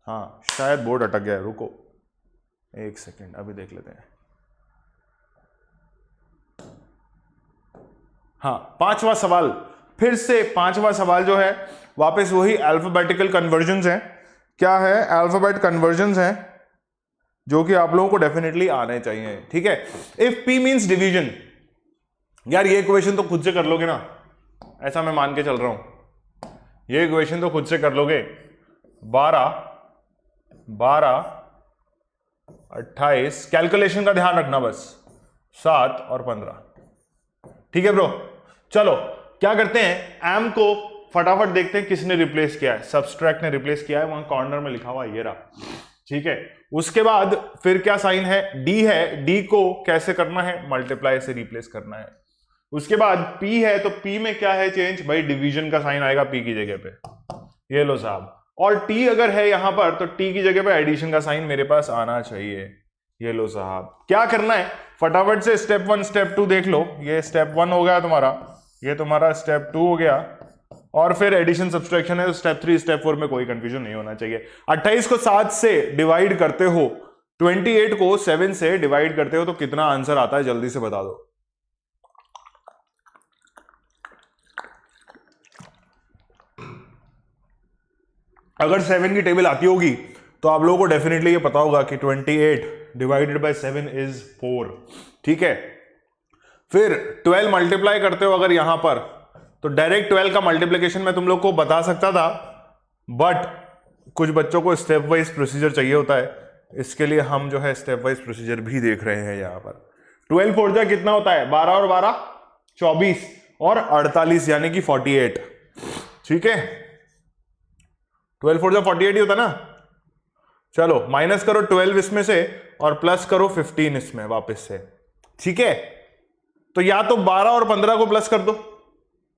हाँ शायद बोर्ड अटक गया है, रुको 1 सेकंड अभी देख लेते हैं। हाँ, 5वां सवाल, फिर से 5वां सवाल जो है वापस वही अल्फाबेटिकल कन्वर्जन्स हैं। क्या है, अल्फाबेट कन्वर्जन्स हैं, जो कि आप लोगों को डेफिनेटली आने चाहिए। ठीक है, इफ P मींस डिवीजन, यार ये इक्वेशन तो खुद से कर लोगे ना, ऐसा मैं मान के चल रहा हूं, ये इक्वेशन तो खुद से कर लोगे। 12 12 28, कैलकुलेशन का ध्यान रखना बस, 7 और 15। ठीक है ब्रो, चलो क्या करते हैं, एम को फटाफट देखते हैं किसने रिप्लेस किया है। सब्सट्रैक्ट ने रिप्लेस किया है, वहां कॉर्नर में लिखा हुआ ये रहा। ठीक है। उसके बाद फिर क्या साइन है, डी है, डी को कैसे करना है, मल्टीप्लाई से रिप्लेस करना है। उसके बाद पी है, तो पी में क्या है चेंज, भाई डिवीजन का साइन आएगा पी की जगह पे, ये लो साहब। और टी अगर है यहां पर तो टी की जगह पे एडिशन का साइन मेरे पास आना चाहिए, ये लो साहब। क्या करना है, फटाफट से स्टेप 1 स्टेप 2 देख लो। ये स्टेप 1 हो गया तुम्हारा, ये तुम्हारा स्टेप 2 हो गया, और फिर एडिशन सब्सट्रैक्शन है, तो स्टेप 3 स्टेप 4 में कोई कंफ्यूजन नहीं होना चाहिए। 28 को 7 से डिवाइड करते हो, 28 को 7 से डिवाइड करते हो, तो कितना आंसर आता है जल्दी से बता दो। अगर 7 की टेबल आती होगी तो आप लोगों को डेफिनेटली ये पता होगा कि 28 डिवाइडेड बाय 7 इज 4, ठीक है। फिर 12 मल्टीप्लाई करते हो अगर यहां पर, तो डायरेक्ट 12 का मल्टीप्लिकेशन मैं तुम लोग को बता सकता था, बट कुछ बच्चों को स्टेप वाइज प्रोसीजर चाहिए होता है, इसके लिए हम जो है स्टेप वाइज प्रोसीजर भी देख रहे हैं यहां पर। 12 फोर जा कितना होता है, 12 और 12 24 और 48 यानी कि 48, ठीक है। 12 फोर जा 48 ही होता ना। चलो माइनस करो 12 इसमें से और प्लस करो 15 इसमें वापस से, ठीक है। तो या तो 12 और 15 को प्लस कर दो,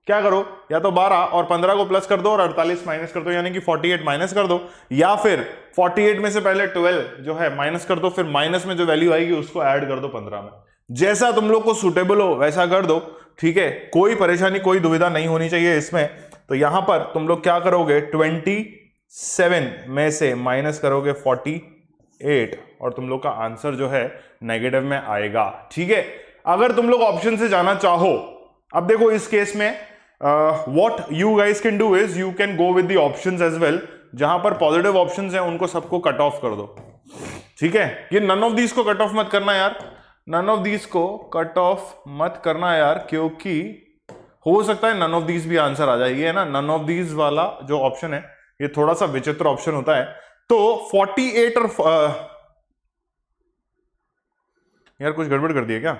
क्या करो, या तो 12 और 15 को प्लस कर दो और 48 माइनस कर दो, यानी कि 48 माइनस कर दो, या फिर 48 में से पहले 12 जो है माइनस कर दो, फिर माइनस में जो वैल्यू आएगी उसको ऐड कर दो 15 में। जैसा तुम लोग को सुटेबल हो वैसा कर दो, ठीक है। कोई परेशानी कोई दुविधा नहीं होनी चाहिए इसमें। तो यहां पर तुम लोग क्या करोगे, 27 में से माइनस करोगे 48 और तुम लोग का आंसर जो है नेगेटिव में आएगा, ठीक है। अगर तुम लोग ऑप्शन से जाना चाहो, अब देखो इस केस में what you guys can do is you can go with the options as well, जहां पर पॉजिटिव ऑप्शंस हैं उनको सबको कट ऑफ कर दो, ठीक है। ये नन ऑफ दीज को कट ऑफ मत करना यार, नन ऑफ दीज को कट ऑफ मत करना यार, क्योंकि हो सकता है नन ऑफ दीज भी आंसर आ जाएगी, है ना। नन ऑफ दीज वाला जो ऑप्शन है ये थोड़ा सा विचित्र ऑप्शन होता है। तो 48 और यार कुछ गड़बड़ कर दिया क्या,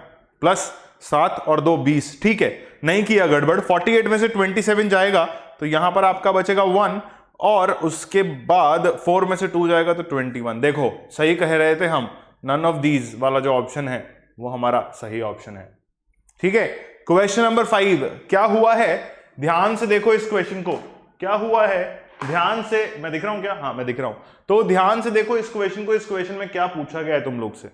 प्लस 7 और 2 20, ठीक है, नहीं किया गड़बड़। 48 में से 27 जाएगा तो यहां पर आपका बचेगा 1 और उसके बाद 4 में से 2 जाएगा तो 21। देखो सही कह रहे थे हम, नन ऑफ दीज वाला जो ऑप्शन है वो हमारा सही ऑप्शन है, ठीक है। क्वेश्चन नंबर 5 क्या हुआ है, ध्यान से देखो इस क्वेश्चन को, क्या हुआ है ध्यान से, मैं दिख रहा हूं क्या, हाँ मैं दिख रहा हूं। तो ध्यान से देखो इस क्वेश्चन को, इस क्वेश्चन में क्या पूछा गया है तुम लोग से,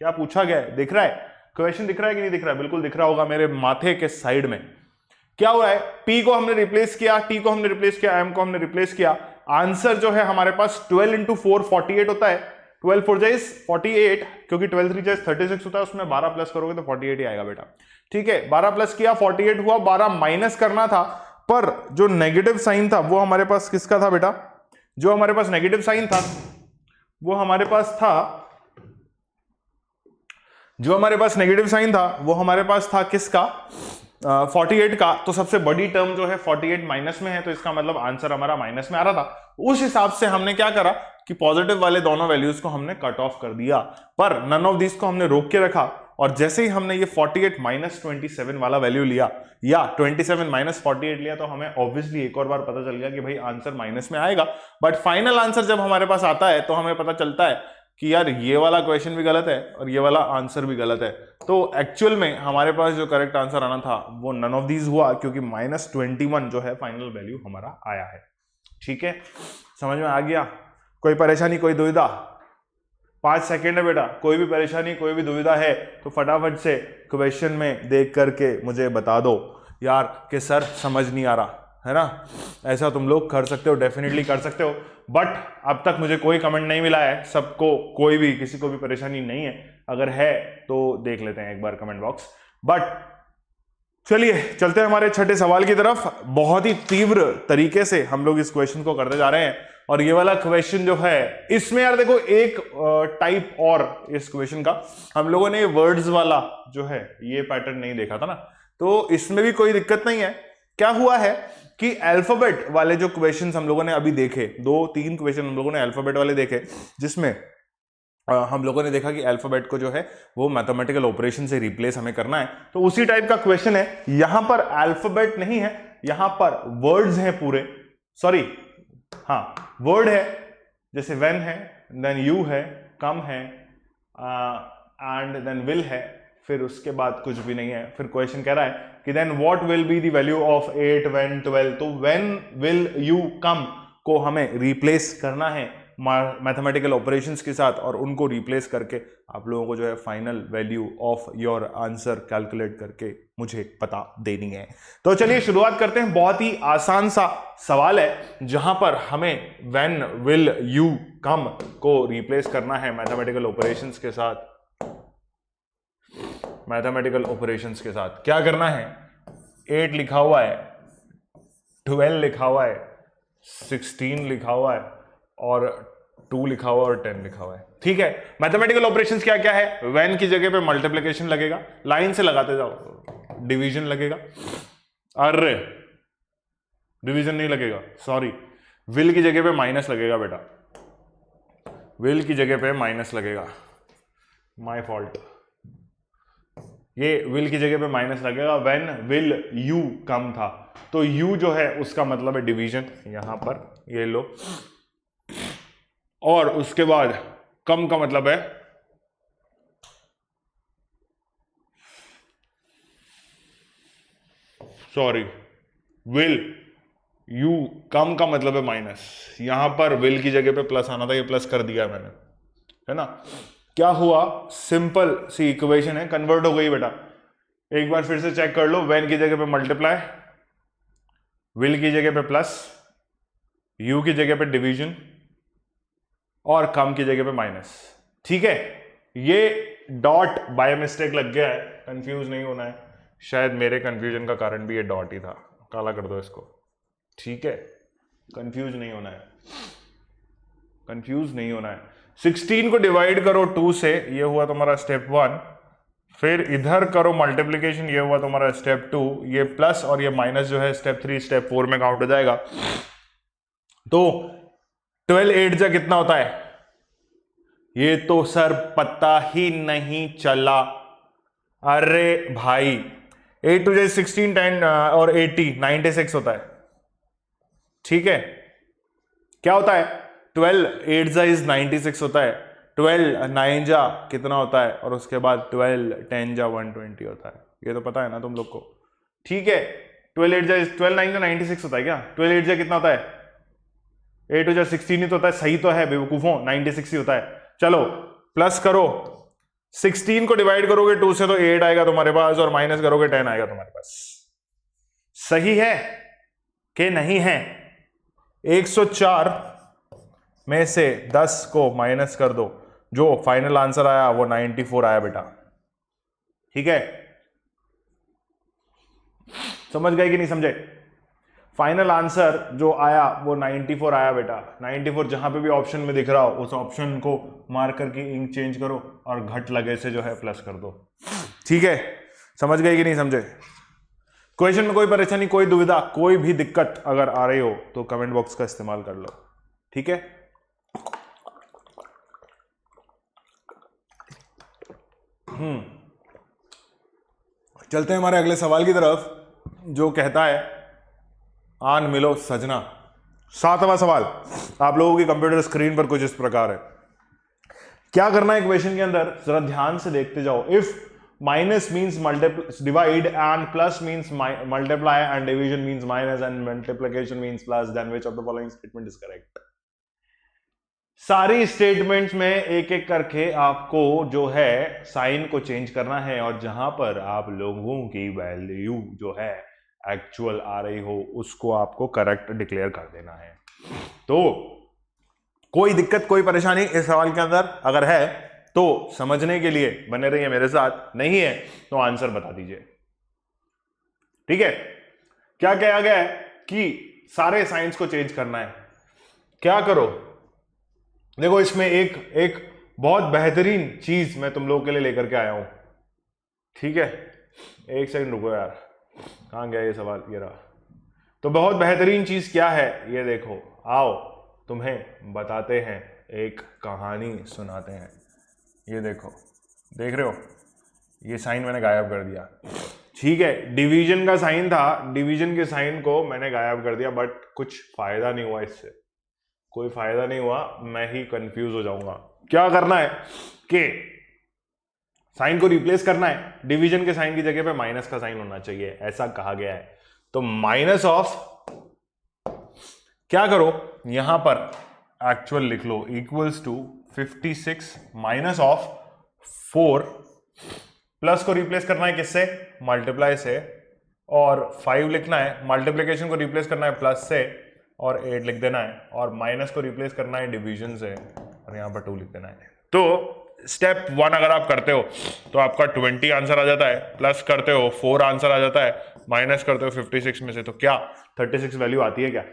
क्या पूछा गया है, दिख रहा है क्वेश्चन, दिख रहा है कि नहीं दिख रहा है, बिल्कुल दिख रहा होगा मेरे माथे के साइड में। क्या हुआ है, P को हमने रिप्लेस किया, T को हमने रिप्लेस किया, M को हमने रिप्लेस किया, आंसर जो है हमारे पास 12 इंटू 4 48 होता है। 12 4 जाइज 48, क्योंकि 12 3 जाइज 36 होता है, उसमें 12 प्लस करोगे तो 48 ही आएगा बेटा, ठीक है। 12 प्लस किया 48 हुआ, 12 माइनस करना था, पर जो नेगेटिव साइन था वो हमारे पास किसका था बेटा, जो हमारे पास नेगेटिव साइन था वो हमारे पास था, जो हमारे पास नेगेटिव साइन था वो हमारे पास था किसका, 48 का। तो सबसे बड़ी टर्म जो है 48 माइनस में है, तो इसका मतलब आंसर हमारा माइनस में आ रहा था। उस हिसाब से हमने क्या करा कि पॉजिटिव वाले दोनों वैल्यूज को हमने कट ऑफ कर दिया, पर नन ऑफ दिस को हमने रोक के रखा। और जैसे ही हमने ये 48 माइनस 27 वाला वैल्यू लिया या 27 माइनस 48 लिया, तो हमें ऑब्वियसली एक और बार पता चल गया कि भाई आंसर माइनस में आएगा। बट फाइनल आंसर जब हमारे पास आता है तो हमें पता चलता है कि यार ये वाला क्वेश्चन भी गलत है और ये वाला आंसर भी गलत है। तो एक्चुअल में हमारे पास जो करेक्ट आंसर आना था वो नन ऑफ दीज हुआ, क्योंकि -21 जो है फाइनल वैल्यू हमारा आया है, ठीक है। समझ में आ गया, कोई परेशानी कोई दुविधा, 5 सेकेंड है बेटा, कोई भी परेशानी कोई भी दुविधा है तो फटाफट से क्वेश्चन में देख करके मुझे बता दो यार कि सर समझ नहीं आ रहा, है ना। ऐसा तुम लोग कर सकते हो, डेफिनेटली कर सकते हो, बट अब तक मुझे कोई कमेंट नहीं मिला है, सबको कोई भी किसी को भी परेशानी नहीं है। अगर है तो देख लेते हैं एक बार कमेंट बॉक्स। बट चलिए चलते हैं हमारे छठे सवाल की तरफ। बहुत ही तीव्र तरीके से हम लोग इस क्वेश्चन को करते जा रहे हैं, और ये वाला क्वेश्चन जो है इसमें यार देखो एक टाइप और इस क्वेश्चन का, हम लोगों ने वर्ड्स वाला जो है ये पैटर्न नहीं देखा था ना, तो इसमें भी कोई दिक्कत नहीं है। क्या हुआ है कि अल्फाबेट वाले जो क्वेश्चंस हम लोगों ने अभी देखे, 2-3 क्वेश्चन हम लोगों ने अल्फाबेट वाले देखे, जिसमें हम लोगों ने देखा कि अल्फाबेट को जो है वो मैथमेटिकल ऑपरेशन से रिप्लेस हमें करना है। तो उसी टाइप का क्वेश्चन है, यहां पर अल्फाबेट नहीं है, यहां पर वर्ड्स हैं पूरे, सॉरी हाँ वर्ड है, जैसे व्हेन है, देन यू है, कम है, एंड देन विल है, फिर उसके बाद कुछ भी नहीं है। फिर क्वेश्चन कह रहा है कि then what will be the value of 8 when 12। तो व्हेन विल यू कम को हमें रिप्लेस करना है मैथमेटिकल ऑपरेशंस के साथ, और उनको रिप्लेस करके आप लोगों को जो है final value of your answer calculate करके मुझे बता देनी है। तो चलिए शुरुआत करते हैं। बहुत ही आसान सा सवाल है जहां पर हमें व्हेन विल यू कम को रिप्लेस करना है मैथमेटिकल ऑपरेशंस के साथ। मैथमेटिकल ऑपरेशंस के साथ क्या करना है? 8 लिखा हुआ है, 12 लिखा हुआ है, 16 लिखा हुआ है, और 2 लिखा हुआ है, और 10 लिखा हुआ है। ठीक है, मैथमेटिकल ऑपरेशंस क्या क्या है? व्हेन की जगह पे मल्टीप्लिकेशन लगेगा, लाइन से लगाते जाओ, डिवीजन लगेगा, अरे डिवीजन नहीं लगेगा, सॉरी, विल की जगह पे माइनस लगेगा बेटा, विल की जगह पे माइनस लगेगा, माय फॉल्ट, ये विल की जगह पे माइनस लगेगा। व्हेन विल यू कम था, तो यू जो है उसका मतलब है डिवीजन, यहां पर ये लो, और उसके बाद कम का मतलब है सॉरी, विल यू कम का मतलब है माइनस। यहां पर विल की जगह पे प्लस आना था, ये प्लस कर दिया मैंने, है ना। क्या हुआ? सिंपल सी इक्वेशन है, कन्वर्ट हो गई बेटा। एक बार फिर से चेक कर लो, व्हेन की जगह पे मल्टीप्लाई, विल की जगह पे प्लस, यू की जगह पे डिवीजन, और कम की जगह पे माइनस। ठीक है, ये डॉट बाय मिस्टेक लग गया है, कंफ्यूज नहीं होना है। शायद मेरे कंफ्यूजन का कारण भी ये डॉट ही था, काला कर दो इसको। ठीक है, कंफ्यूज नहीं होना है, कंफ्यूज नहीं होना है। 16 को डिवाइड करो 2 से, ये हुआ तुम्हारा स्टेप 1, फिर इधर करो मल्टीप्लीकेशन, ये हुआ तुम्हारा स्टेप 2, ये प्लस और ये माइनस जो है स्टेप 3 स्टेप 4 में काउंट हो जाएगा। तो 12 8 जा कितना होता है? ये तो सर पता ही नहीं चला। अरे भाई 8 टू 16 10 और 80 96 होता है। ठीक है, क्या होता है? 12 8 जा इज 96 होता है, 12 9 जा कितना होता है, और उसके बाद 12 10 जा 120 होता है। ये तो पता है ना तुम लोग को। ठीक है, 12 8 जा 12 9 जा 96 होता है क्या? 12 8 जा कितना होता है? 8 टू जा 16 ही तो होता है। सही तो है बेवकूफों, 96 ही होता है। चलो प्लस करो, 16 को डिवाइड करोगे 2 से तो 8 आएगा तुम्हारे पास, और माइनस करोगे 10 आएगा तुम्हारे पास। सही है कि नहीं है? 104 में से 10 को माइनस कर दो, जो फाइनल आंसर आया वो 94 आया बेटा। ठीक है, समझ गए कि नहीं समझे? फाइनल आंसर जो आया वो 94 आया बेटा। 94 जहां पे भी ऑप्शन में दिख रहा हो उस ऑप्शन को मार्क करके इंक चेंज करो और घट लगे से जो है प्लस कर दो। ठीक है, समझ गए कि नहीं समझे? क्वेश्चन में कोई परेशानी, कोई दुविधा, कोई भी दिक्कत अगर आ रही हो तो कमेंट बॉक्स का इस्तेमाल कर लो। ठीक है, चलते हैं हमारे अगले सवाल की तरफ, जो कहता है आन मिलो सजना। 7वां सवाल आप लोगों की कंप्यूटर स्क्रीन पर कुछ इस प्रकार है। क्या करना है इक्वेशन के अंदर, जरा ध्यान से देखते जाओ। If minus means divide and plus means multiply and division means minus and multiplication means plus, then which of the following statement is correct. सारी स्टेटमेंट्स में एक एक करके आपको जो है साइन को चेंज करना है, और जहां पर आप लोगों की वैल्यू जो है एक्चुअल आ रही हो उसको आपको करेक्ट डिक्लेयर कर देना है। तो कोई दिक्कत, कोई परेशानी इस सवाल के अंदर अगर है तो समझने के लिए बने रहिए मेरे साथ, नहीं है तो आंसर बता दीजिए। ठीक है, क्या कहा गया है कि सारे साइंस को चेंज करना है। क्या करो, देखो इसमें एक बहुत बेहतरीन चीज मैं तुम लोगों के लिए लेकर के आया हूं। ठीक है, एक सेकंड रुको यार, कहां गया ये सवाल, ये रहा। तो बहुत बेहतरीन चीज क्या है ये देखो, आओ तुम्हें बताते हैं, एक कहानी सुनाते हैं। ये देखो, देख रहे हो, ये साइन मैंने गायब कर दिया। ठीक है, डिवीजन का साइन था, डिवीजन के साइन को मैंने गायब कर दिया, बट कुछ फायदा नहीं हुआ इससे, कोई फायदा नहीं हुआ, मैं ही कंफ्यूज हो जाऊंगा। क्या करना है कि साइन को रिप्लेस करना है, डिवीजन के साइन की जगह पे माइनस का साइन होना चाहिए, ऐसा कहा गया है। तो माइनस ऑफ, क्या करो यहां पर एक्चुअल लिख लो, equals to 56 minus of 4, plus को रिप्लेस करना है किससे, मल्टीप्लाई से, और 5 लिखना है, मल्टीप्लिकेशन को रिप्लेस करना है प्लस से, और 8 लिख देना है, और माइनस को रिप्लेस करना है डिवीजन से, और यहां पर 2 लिख देना है। तो स्टेप 1 अगर आप करते हो तो आपका 20 आंसर आ जाता है, प्लस करते हो 4 आंसर आ जाता है, माइनस करते हो 56 में से, तो क्या 36 वैल्यू आती है क्या?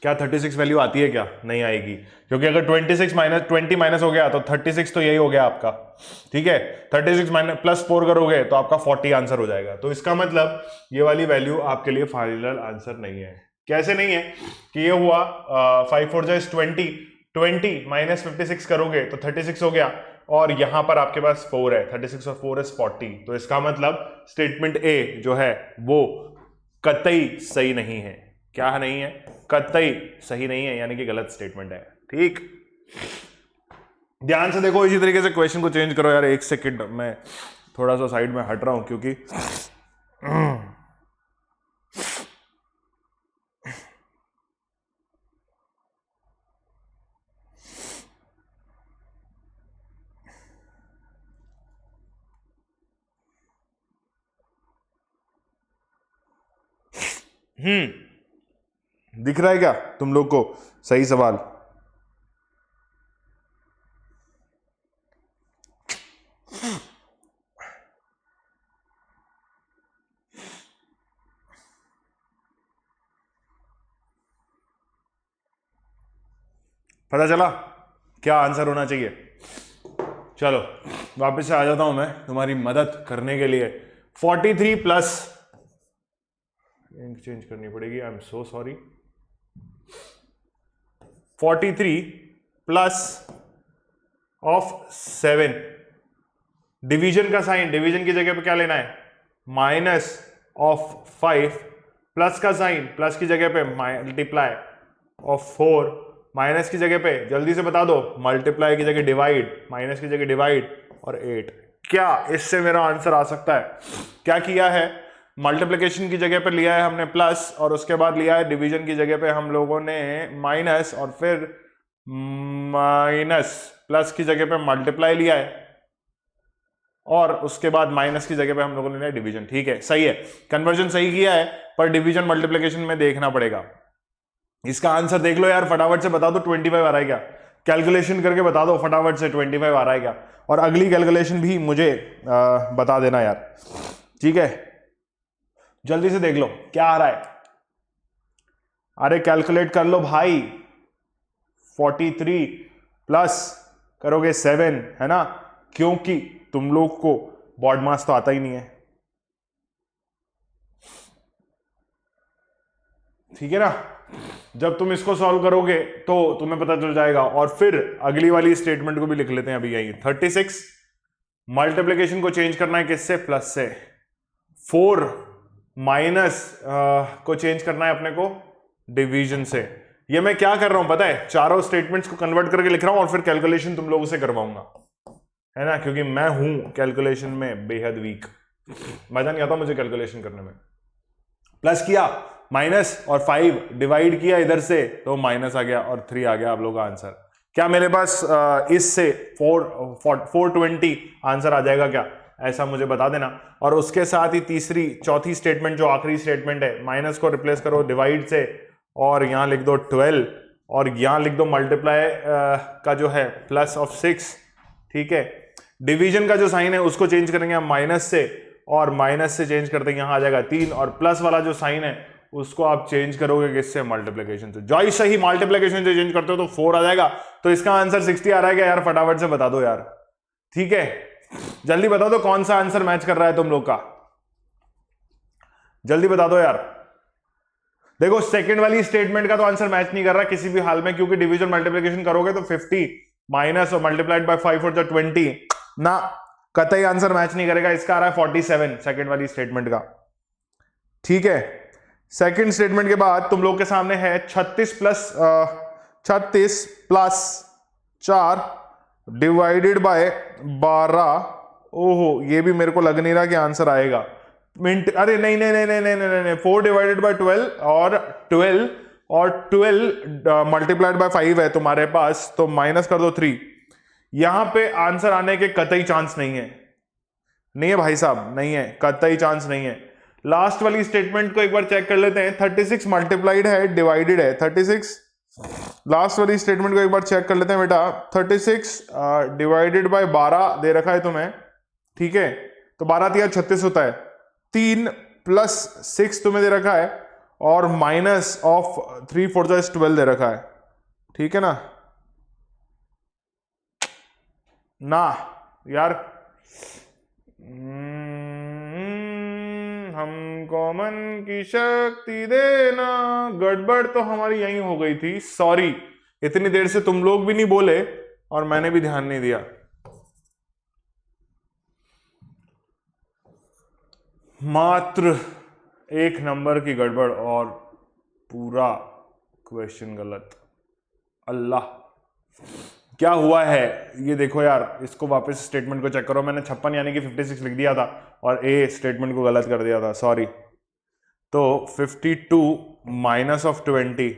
क्या 36 वैल्यू आती है क्या? नहीं आएगी, क्योंकि अगर 26 माइनस 20 माइनस हो गया तो 36 तो यही हो गया आपका, ठीक है। 36 माइनस प्लस 4 करोगे तो आपका 40 आंसर हो जाएगा। तो इसका मतलब ये वाली वैल्यू आपके लिए फाइनल आंसर नहीं है। कैसे नहीं है कि ये हुआ 5 4 जा 20 माइनस 56 करोगे तो 36 हो गया, और यहां पर आपके पास 4 है, 36 और 4 इज 40। तो इसका मतलब स्टेटमेंट ए जो है वो कतई सही नहीं है। क्या नहीं है? कतई सही नहीं है, यानी कि गलत स्टेटमेंट है, ठीक। ध्यान से देखो, इसी तरीके से क्वेश्चन को चेंज करो यार। 1 सेकंड मैं थोड़ा सा साइड में हट रहा हूं क्योंकि दिख रहा है क्या तुम लोग को सही सवाल? पता चला क्या आंसर होना चाहिए? चलो वापस से आ जाता हूं मैं तुम्हारी मदद करने के लिए। 43 प्लस, इंक चेंज करनी पड़ेगी, I am so sorry. 43 plus of 7, division का साइन, डिवीजन की जगह पे क्या लेना है, माइनस ऑफ 5, प्लस का साइन, प्लस की जगह पे मल्टीप्लाई ऑफ 4, माइनस की जगह पे जल्दी से बता दो, मल्टीप्लाई की जगह डिवाइड, माइनस की जगह डिवाइड, और 8। क्या इससे मेरा आंसर आ सकता है? क्या किया है, मल्टीप्लिकेशन की जगह पे लिया है हमने प्लस, और उसके बाद लिया है डिवीजन की जगह पे हम लोगों ने माइनस, और फिर माइनस प्लस की जगह पे मल्टीप्लाई लिया है, और उसके बाद माइनस की जगह पे हम लोगों ने लिया डिवीजन। ठीक है, सही है, कन्वर्जन सही किया है, पर डिवीजन मल्टीप्लिकेशन में देखना पड़ेगा। इसका आंसर देख लो यार, फटाफट से बता दो 25 आ रहा है क्या? कैलकुलेशन करके बता दो फटाफट से 25 आ रहा है क्या? और अगली कैलकुलेशन भी मुझे बता देना यार, ठीक है। जल्दी से देख लो क्या आ रहा है। अरे कैलकुलेट कर लो भाई। 43 प्लस करोगे 7, है ना, क्योंकि तुम लोग को बॉड मास तो आता ही नहीं है, ठीक है ना। जब तुम इसको सॉल्व करोगे तो तुम्हें पता चल जाएगा। और फिर अगली वाली स्टेटमेंट को भी लिख लेते हैं अभी यही। 36 मल्टीप्लिकेशन को चेंज करना है किससे, प्लस से। 4 माइनस को चेंज करना है अपने को डिवीजन से। ये मैं क्या कर रहा हूं पता है, चारों स्टेटमेंट्स को कन्वर्ट करके लिख रहा हूं और फिर कैलकुलेशन तुम लोगों से करवाऊंगा, है ना, क्योंकि मैं हूं कैलकुलेशन में बेहद वीक, मजा नहीं आता मुझे कैलकुलेशन करने में। प्लस किया माइनस और 5 डिवाइड किया इधर से तो माइनस आ गया और 3 आ गया आप लोगों का आंसर। क्या मेरे पास इससे 420 आंसर आ जाएगा क्या? ऐसा मुझे बता देना। और उसके साथ ही चौथी स्टेटमेंट जो आखिरी स्टेटमेंट है, माइनस को रिप्लेस करो डिवाइड से और यहां लिख दो 12 और यहां लिख दो मल्टीप्लाई का जो है प्लस ऑफ 6, ठीक है। डिवीजन का जो साइन है उसको चेंज करेंगे हम माइनस से और माइनस से चेंज करते हैं यहां आ जाएगा 3 और प्लस वाला जो साइन है उसको आप चेंज करोगे किससे, मल्टीप्लिकेशन से। जो सही मल्टीप्लिकेशन से चेंज करते हो तो 4 आ जाएगा। तो इसका आंसर 60 आ रहा है क्या यार? फटाफट से बता दो यार, ठीक है, जल्दी बता दो कौन सा आंसर मैच कर रहा है तुम लोग का, जल्दी बता दो यार। देखो सेकंड वाली स्टेटमेंट का तो आंसर मैच नहीं कर रहा किसी भी हाल में, क्योंकि डिवीजन मल्टीप्लिकेशन करोगे तो 50 माइनस और मल्टीप्लाइड बाय 5 और 20 ना, कतई आंसर मैच नहीं करेगा। इसका आ रहा है 47 सेकंड वाली स्टेटमेंट का, ठीक है। सेकंड स्टेटमेंट के बाद तुम लोग के सामने है 36 प्लस 4 डिवाइडेड बाय 12। ओहो, ये भी मेरे को लग नहीं रहा कि आंसर आएगा। मिनट, अरे नहीं नहीं नहीं नहीं नहीं नहीं नहीं 4 डिवाइडेड बाय 12 और 12 मल्टीप्लाइड बाय 5 है तुम्हारे पास, तो माइनस कर दो 3। यहां पे आंसर आने के कतई चांस नहीं है, नहीं है भाई साहब, नहीं है, कतई चांस नहीं है। लास्ट वाली स्टेटमेंट को एक बार चेक कर लेते हैं। 36 मल्टीप्लाइड है, डिवाइडेड है 36। लास्ट वाली स्टेटमेंट को एक बार चेक कर लेते हैं बेटा। 36 डिवाइडेड बाय 12 दे रखा है तुम्हें, ठीक है, तो 12 तिया 36 होता है। 3 प्लस 6 तुम्हें दे रखा है और माइनस ऑफ 3 4 12 दे रखा है, ठीक है ना। ना यार, हम कॉमन की शक्ति देना, गड़बड़ तो हमारी यहीं हो गई थी, सॉरी। इतनी देर से तुम लोग भी नहीं बोले और मैंने भी ध्यान नहीं दिया। मात्र 1 नंबर की गड़बड़ और पूरा क्वेश्चन गलत। अल्लाह, क्या हुआ है ये देखो यार, इसको वापस स्टेटमेंट को चेक करो। मैंने 56 यानी कि 56 लिख दिया था और ए स्टेटमेंट को गलत कर दिया था, सॉरी। तो 52 minus of 20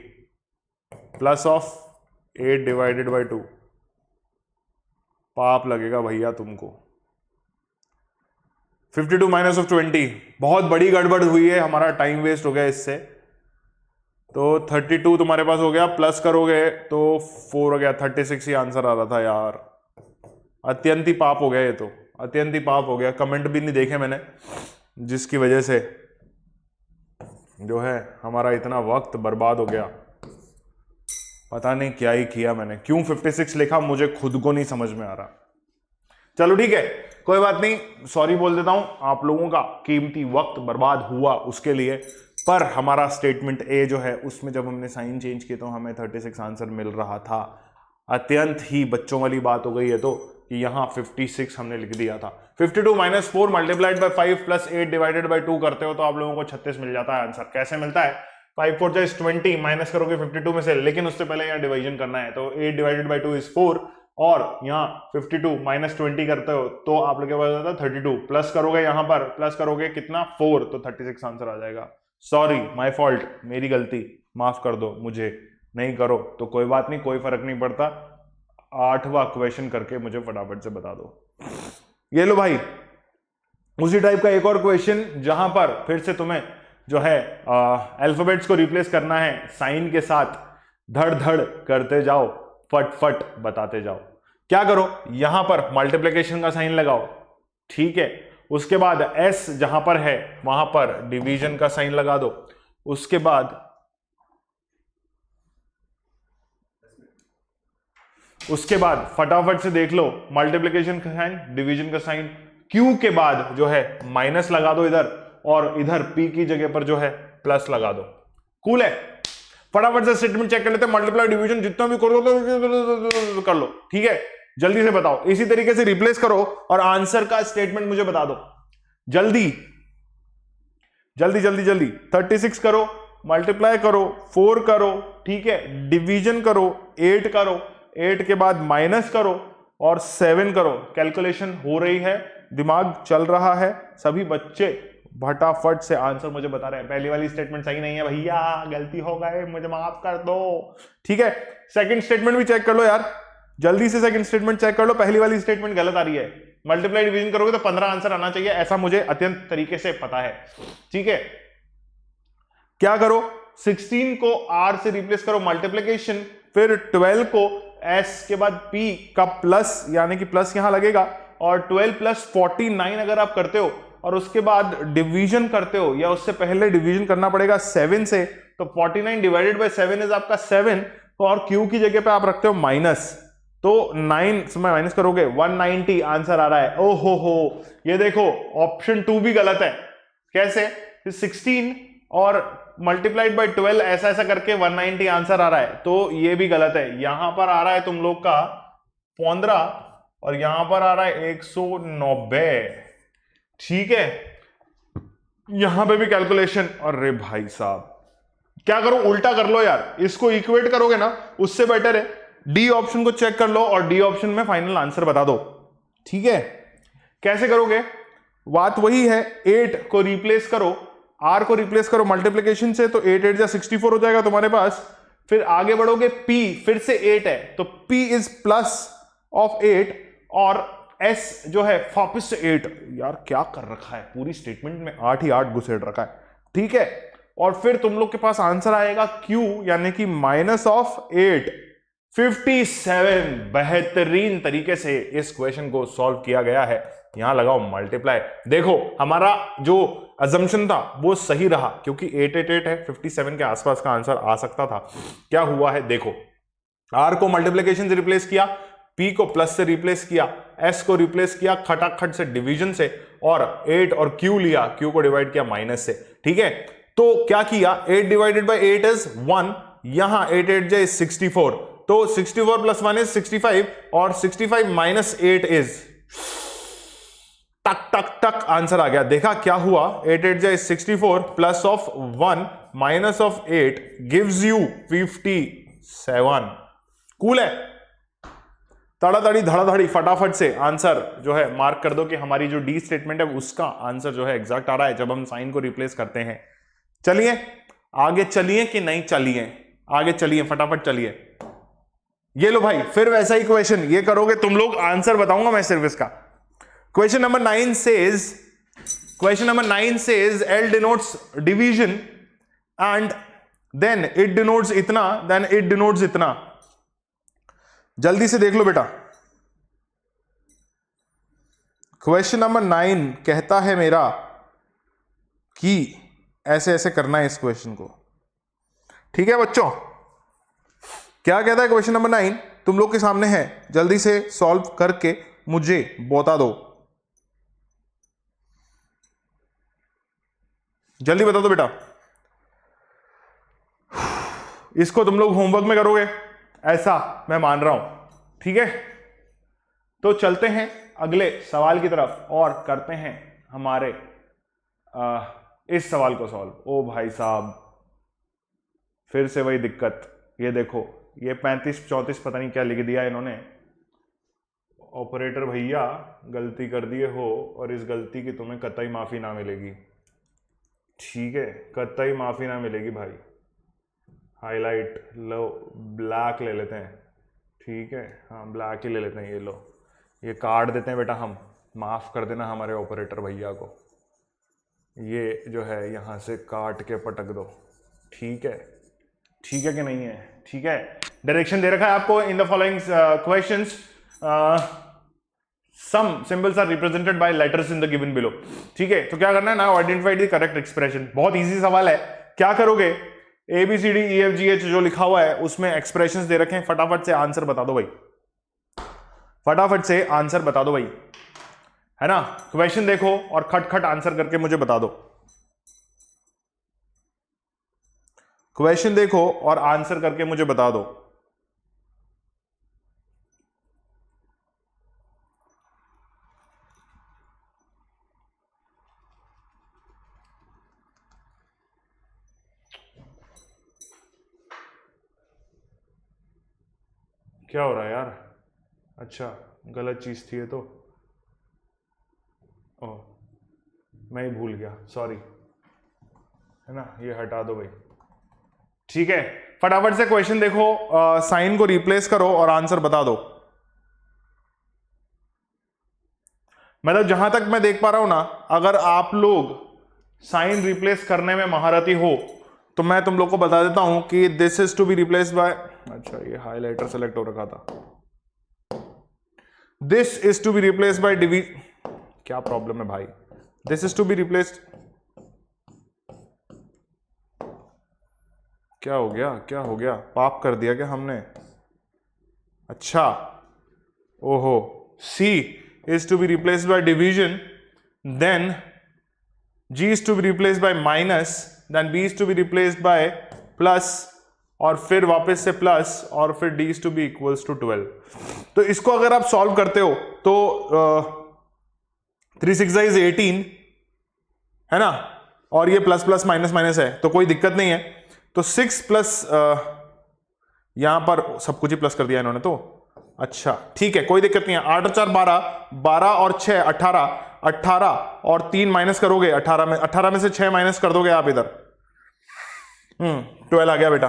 plus of 8 divided by 2। पाप लगेगा भैया तुमको। 52 माइनस ऑफ 20, बहुत बड़ी गड़बड़ हुई है, हमारा टाइम वेस्ट हो गया इससे। तो 32 तुम्हारे पास हो गया, प्लस करोगे तो 4 हो गया। 36 ही आंसर आ रहा था यार। अत्यंत ही पाप हो गया ये तो, अत्यंत ही पाप हो गया। कमेंट भी नहीं देखे मैंने, जिसकी वजह से जो है हमारा इतना वक्त बर्बाद हो गया। पता नहीं क्या ही किया मैंने, क्यों 56 लिखा मुझे खुद को नहीं समझ में आ रहा। चलो ठीक है, कोई बात नहीं, सॉरी बोल देता हूं, आप लोगों का कीमती वक्त बर्बाद हुआ उसके लिए। पर हमारा स्टेटमेंट ए जो है उसमें जब हमने साइन चेंज किए तो हमें 36 आंसर मिल रहा था। अत्यंत ही बच्चों वाली बात हो गई है तो कि यहां 56 हमने लिख दिया था। 52 minus 4 multiplied by 5 plus 8 divided by 2 करते हो तो आप लोगों को 36 मिल जाता है आंसर। कैसे मिलता है? 5 4 जा 20, माइनस करोगे 52 में से, लेकिन उससे पहले यहाँ डिवीजन करना है। तो 8 डिवाइडेड बाय 2 इज 4 और यहाँ 52 माइनस 20 करते हो तो आप लोग के पास आता है 32, प्लस करोगे यहाँ पर, प्लस करोगे कितना 4, तो 36 आंसर आ जाएगा। सॉरी, माय फॉल्ट, मेरी गलती, माफ कर दो मुझे। नहीं करो तो कोई बात नहीं, कोई फर्क नहीं पड़ता। 8वां क्वेश्चन करके मुझे फटाफट से बता दो। ये लो भाई, उसी टाइप का एक और क्वेश्चन जहां पर फिर से तुम्हें जो है अल्फाबेट्स को रिप्लेस करना है साइन के साथ। धड़ धड़ करते जाओ, फट फट बताते जाओ। क्या करो, यहां पर मल्टीप्लिकेशन का साइन लगाओ, ठीक है। उसके बाद एस जहां पर है वहां पर डिवीजन का साइन लगा दो। उसके बाद फटाफट से देख लो, मल्टीप्लिकेशन का साइन, डिवीजन का साइन, क्यू के बाद जो है माइनस लगा दो इधर, और इधर पी की जगह पर जो है प्लस लगा दो। कूल है? फटाफट से स्टेटमेंट चेक कर लेते हैं। मल्टीप्लाई डिवीजन जितना भी कर दो तो कर लो, ठीक है। जल्दी से बताओ, इसी तरीके से रिप्लेस करो और आंसर का स्टेटमेंट मुझे बता दो जल्दी जल्दी जल्दी जल्दी। 36 करो, मल्टीप्लाई करो, 4 करो, ठीक है, डिवीजन करो, 8 करो, 8 के बाद माइनस करो और 7 करो। कैलकुलेशन हो रही है, दिमाग चल रहा है। सभी बच्चे फटाफट से आंसर मुझे बता रहे हैं। पहली वाली स्टेटमेंट सही नहीं है भैया, गलती हो गए, मुझे माफ कर दो, ठीक है। सेकंड स्टेटमेंट भी चेक कर लो यार, जल्दी से सेकंड स्टेटमेंट चेक कर लो। पहली वाली स्टेटमेंट गलत आ रही है। मल्टीप्लाई डिवीजन करोगे तो 15 आंसर आना चाहिए, ऐसा मुझे अत्यंत तरीके से पता है, ठीक है। क्या करो, 16 को r से रिप्लेस करो मल्टीप्लिकेशन, फिर 12 को s के बाद p का प्लस, यानी कि प्लस यहां लगेगा, और 12 प्लस 49 अगर आप करते हो और उसके बाद डिवीजन करते हो, या उससे पहले डिवीजन करना पड़ेगा 7 से, तो 49 डिवाइडेड बाय 7 इज आपका 7, और q की जगह पे आप रखते हो माइनस, तो 9 से माइनस करोगे 190 आंसर आ रहा है। ओहो हो, ये देखो ऑप्शन 2 भी गलत है। कैसे? 16 और मल्टीप्लाइड बाय 12 ऐसा ऐसा करके 190 आंसर आ रहा है, तो ये भी गलत है। यहां पर आ रहा है तुम लोग का 15 और यहां पर आ रहा है 190, ठीक है। यहां पे भी कैलकुलेशन। अरे भाई साहब क्या करो, उल्टा कर लो यार, इसको इक्वेट करोगे ना उससे बेटर है डी ऑप्शन को चेक कर लो और डी ऑप्शन में फाइनल आंसर बता दो। ठीक है, कैसे करोगे, बात वही है, 8 को रिप्लेस करो, r को रिप्लेस करो मल्टीप्लीकेशन से, तो 8 8 जा 64 हो जाएगा तुम्हारे पास। फिर आगे बढ़ोगे, p फिर से 8 है तो p इज प्लस ऑफ 8 और s जो है वापिस से 8। यार क्या कर रखा है, पूरी स्टेटमेंट में 8 ही 8 घुसेड़ रखा है। ठीक है, और फिर तुम लोग के पास आंसर आएगा q यानी कि माइनस ऑफ 8, 57। बेहतरीन तरीके से इस क्वेश्चन को सॉल्व किया गया है। यहां लगाओ मल्टीप्लाई, देखो हमारा जो अजम्पशन था वो सही रहा क्योंकि 888 है, 57 के आसपास का आंसर आ सकता था। क्या हुआ है देखो, r को मल्टीप्लिकेशन से रिप्लेस किया, p को प्लस से रिप्लेस किया, s को रिप्लेस किया खटाखट से डिवीजन से, और 8 और q लिया, q को डिवाइड किया माइनस से। ठीक है, तो क्या किया, 8 डिवाइडेड बाई 8 इज 1, यहां 8 8 जे 64, तो 64 प्लस 1 इज 65 और 65 माइनस 8 इज टक टक टक, आंसर आ गया। देखा क्या हुआ, 8 8 जा 64 plus of 1 minus of 8 gives you 57। Cool है, तड़ातड़ी धड़ाधड़ी फटाफट से आंसर जो है मार्क कर दो कि हमारी जो डी स्टेटमेंट है उसका आंसर जो है एग्जैक्ट आ रहा है जब हम साइन को रिप्लेस करते हैं। चलिए आगे चलिए कि नहीं चलिए, आगे चलिए फटाफट चलिए। ये लो भाई फिर वैसा ही क्वेश्चन, ये करोगे तुम लोग, आंसर बताऊंगा मैं सिर्फ इसका। Question number 9 says L denotes division and then it denotes इतना, then it denotes इतना। जल्दी से देख लो बेटा, क्वेश्चन नंबर 9 कहता है मेरा कि ऐसे ऐसे करना है इस क्वेश्चन को। ठीक है बच्चों, क्या कहता है क्वेश्चन नंबर 9, तुम लोग के सामने है, जल्दी से सॉल्व करके मुझे बता दो, जल्दी बता दो बेटा। इसको तुम लोग होमवर्क में करोगे ऐसा मैं मान रहा हूं। ठीक है, तो चलते हैं अगले सवाल की तरफ और करते हैं हमारे इस सवाल को सॉल्व। ओ भाई साहब फिर से वही दिक्कत, ये देखो ये 35 34 पता नहीं क्या लिख दिया इन्होंने। ऑपरेटर भैया गलती कर दिए हो और इस गलती की तुम्हें कतई माफी ना मिलेगी। ठीक है, कतई माफी ना मिलेगी भाई। हाईलाइट लो, ब्लैक ले लेते हैं। ठीक है, हाँ ब्लैक ही ले लेते हैं। ये लो, ये काट देते हैं बेटा हम, माफ कर देना हमारे ऑपरेटर भैया को। ये जो है यहाँ से काट के पटक दो। ठीक है, ठीक है कि नहीं है? ठीक है, डायरेक्शन दे रखा है आपको in the following questions some symbols are represented by letters in the given below। ठीक है, तो क्या करना है ना, आइडेंटिफाई द करेक्ट एक्सप्रेशन। बहुत इजी सवाल है, क्या करोगे, ABCDEFGH जो लिखा हुआ है उसमें एक्सप्रेशंस दे रखे हैं, फटाफट से आंसर बता दो भाई, फटाफट से आंसर बता दो भाई, है ना। क्वेश्चन देखो और खटखट आंसर करके मुझे बता दो। क्वेश्चन देखो और आंसर करके मुझे बता दो। क्या हो रहा है यार? अच्छा गलत चीज थी ये तो, ओह मैं ही भूल गया, सॉरी, है ना, ये हटा दो भाई। ठीक है, फटाफट से क्वेश्चन देखो, साइन को रिप्लेस करो और आंसर बता दो। मतलब जहां तक मैं देख पा रहा हूं ना, अगर आप लोग साइन रिप्लेस करने में महारथी हो तो मैं तुम लोग को बता देता हूं कि this is to be replaced by, अच्छा ये हाईलाइटर सेलेक्ट हो रखा था, this is to be replaced by डिवी, क्या प्रॉब्लम है भाई, this is to be replaced, क्या हो गया, क्या हो गया, पाप कर दिया क्या हमने? अच्छा ओहो, C is to be replaced by division, then G is to be replaced by minus, then B is to be replaced by plus, और फिर वापस से प्लस, और फिर D is to be equals to 12। तो इसको अगर आप सॉल्व करते हो तो 3 6 is 18, है ना, और ये प्लस प्लस माइनस माइनस है तो कोई दिक्कत नहीं है। तो 6 प्लस यहां पर सब कुछ ही प्लस कर दिया इन्होंने तो, अच्छा ठीक है कोई दिक्कत नहीं है। 8 और 4 12, 12 और 6 18, 18 और 3 माइनस करोगे 18 में से 6 माइनस कर दोगे आप इधर, 12 आ गया बेटा,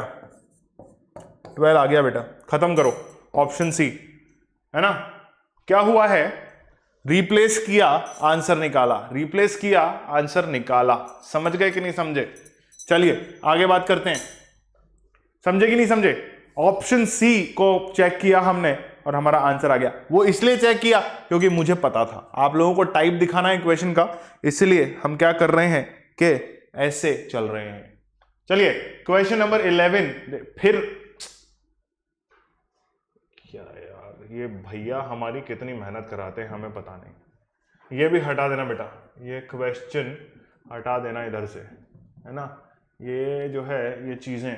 12 आ गया बेटा, खत्म करो। ऑप्शन सी है ना। क्या हुआ है, रिप्लेस किया आंसर निकाला, रिप्लेस किया आंसर निकाला। समझ गए कि नहीं समझे? चलिए आगे बात करते हैं, समझे कि नहीं समझे? ऑप्शन सी को चेक किया हमने और हमारा आंसर आ गया। वो इसलिए चेक किया क्योंकि मुझे पता था आप लोगों को टाइप दिखाना है इक्वेशन का, इसलिए हम क्या कर रहे हैं कि ऐसे चल रहे हैं। चलिए क्वेश्चन नंबर 11, फिर क्या यार ये भैया हमारी कितनी मेहनत कराते हैं हमें पता नहीं। ये भी हटा देना बेटा, ये क्वेश्चन हटा देना इधर से, है ना। ये जो है ये चीजें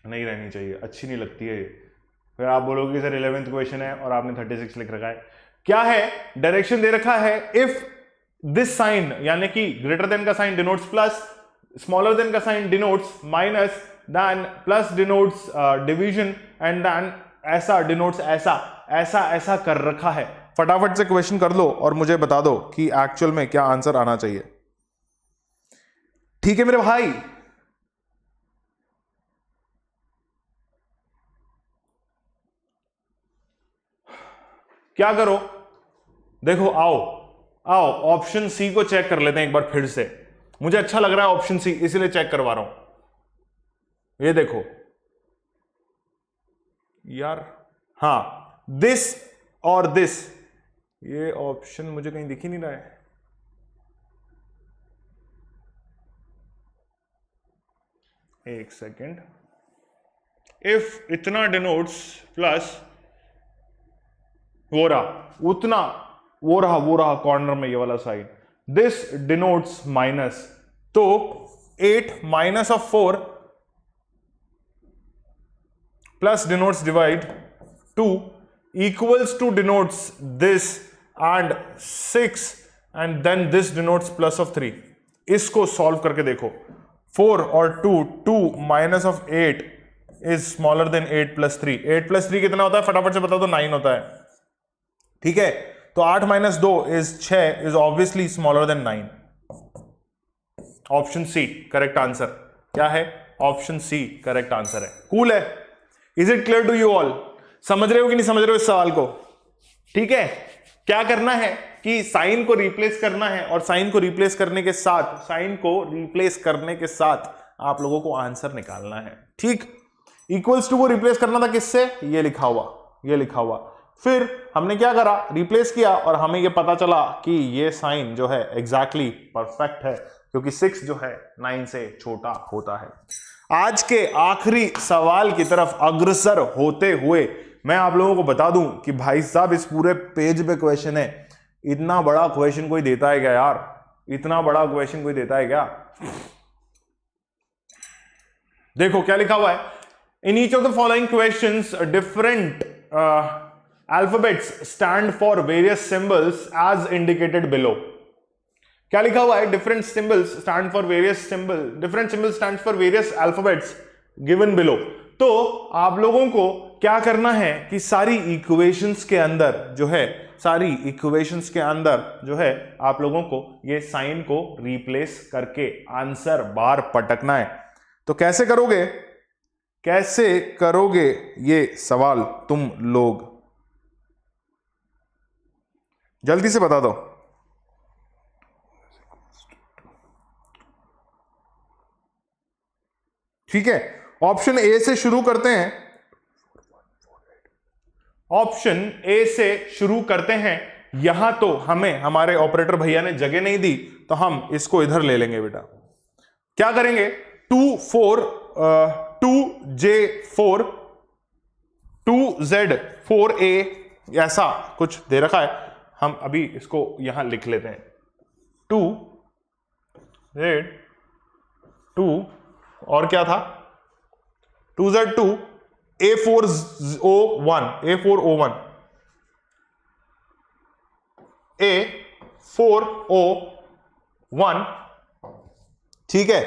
नहीं रहनी चाहिए, अच्छी नहीं लगती है ये। फिर आप बोलोगे सर 11th क्वेश्चन है और आपने 36 लिख रखा है। क्या है, डायरेक्शन दे रखा है, इफ दिस साइन यानी कि ग्रेटर देन का sign denotes plus, smaller than का sign denotes minus, then plus denotes division, and then ऐसा डिनोट्स ऐसा, ऐसा ऐसा कर रखा है। फटाफट से क्वेश्चन कर लो और मुझे बता दो कि एक्चुअल में क्या आंसर आना चाहिए। ठीक है मेरे भाई, क्या करो, देखो आओ आओ ऑप्शन सी को चेक कर लेते हैं एक बार फिर से। मुझे अच्छा लग रहा है ऑप्शन सी, इसलिए चेक करवा रहा हूं। ये देखो यार, हाँ दिस और दिस, ये ऑप्शन मुझे कहीं दिख ही नहीं रहा है। एक सेकेंड, इफ इतना डिनोट्स प्लस वो रहा उतना, वो रहा कॉर्नर में ये वाला साइन, दिस डिनोट्स माइनस, तो 8 minus of 4 plus denotes divide 2 equals to denotes this and 6 and then this denotes plus of 3। इसको सॉल्व करके देखो, 4 और 2, 2 minus of 8 is smaller than 8 plus 3। 8 plus 3 कितना होता है फटाफट से बता दो, 9 होता है। ठीक है, तो 8 minus 2 is 6 is obviously smaller than 9। Option C correct answer. क्या है? ऑप्शन सी करेक्ट आंसर है। कूल है? Is it clear to you all? समझ रहे हो कि नहीं समझ रहे हो इस सवाल को? ठीक है, क्या करना है कि साइन को रिप्लेस करना है और साइन को रिप्लेस करने के साथ, साइन को रिप्लेस करने के साथ आप लोगों को आंसर निकालना है। ठीक, इक्वल्स टू को रिप्लेस करना था किससे? ये लिखा हुआ, ये लिखा हुआ। फिर हमने क्या करा, रिप्लेस किया और हमें ये पता चला कि ये साइन जो है एग्जैक्टली परफेक्ट है क्योंकि 6 जो है 9 से छोटा होता है। आज के आखिरी सवाल की तरफ अग्रसर होते हुए मैं आप लोगों को बता दूं कि भाई साहब इस पूरे पेज पे क्वेश्चन है। इतना बड़ा क्वेश्चन कोई देता है क्या यार? इतना बड़ा क्वेश्चन कोई देता है क्या? देखो क्या लिखा हुआ है, in each of the following questions different alphabets stand for various symbols as indicated below। क्या लिखा हुआ है? different symbols stand for various different symbols stands for various alphabets given below। तो आप लोगों को क्या करना है कि सारी इक्वेशंस के अंदर जो है, सारी इक्वेशंस के अंदर जो है आप लोगों को ये साइन को रिप्लेस करके आंसर बार पटकना है। तो कैसे करोगे, कैसे करोगे ये सवाल तुम लोग? जल्दी से बता दो। ठीक है, ऑप्शन ए से शुरू करते हैं, ऑप्शन ए से शुरू करते हैं। यहां तो हमें हमारे ऑपरेटर भैया ने जगह नहीं दी तो हम इसको इधर ले लेंगे बेटा। क्या करेंगे, 2J4 2Z 4A ऐसा कुछ दे रखा है, हम अभी इसको यहां लिख लेते हैं। 2Z 2 और क्या था, 2Z2 A4O1 A4O1 A4O1 ठीक है,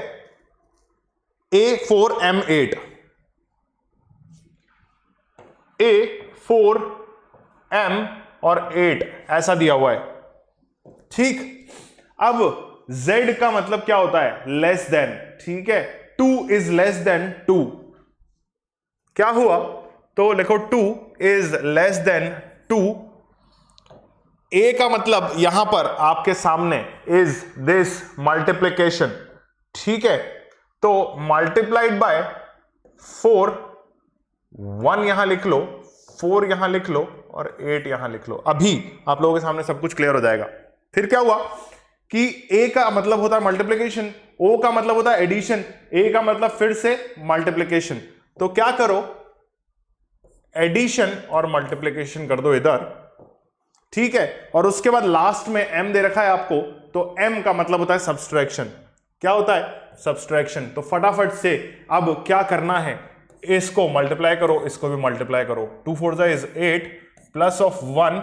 A4M8, A4M और 8 ऐसा दिया हुआ है। ठीक, अब Z का मतलब क्या होता है? Less than. ठीक है, 2 इज लेस देन 2। क्या हुआ? तो लिखो 2 इज लेस देन 2। ए का मतलब यहां पर आपके सामने इज दिस मल्टीप्लीकेशन। ठीक है, तो मल्टीप्लाइड बाय 4, 1 यहां लिख लो, 4 यहां लिख लो और 8 यहां लिख लो। अभी आप लोगों के सामने सब कुछ क्लियर हो जाएगा। फिर क्या हुआ कि ए का मतलब होता है मल्टीप्लीकेशन, ओ का मतलब होता है एडिशन, ए का मतलब फिर से मल्टीप्लीकेशन। तो क्या करो, एडिशन और मल्टीप्लीकेशन कर दो इधर। ठीक है, और उसके बाद लास्ट में m दे रखा है आपको, तो m का मतलब होता है सब्सट्रैक्शन। क्या होता है? सब्सट्रैक्शन। तो फटाफट से अब क्या करना है, इसको मल्टीप्लाई करो, इसको भी मल्टीप्लाई करो। 2 4 जा is 8 plus of 1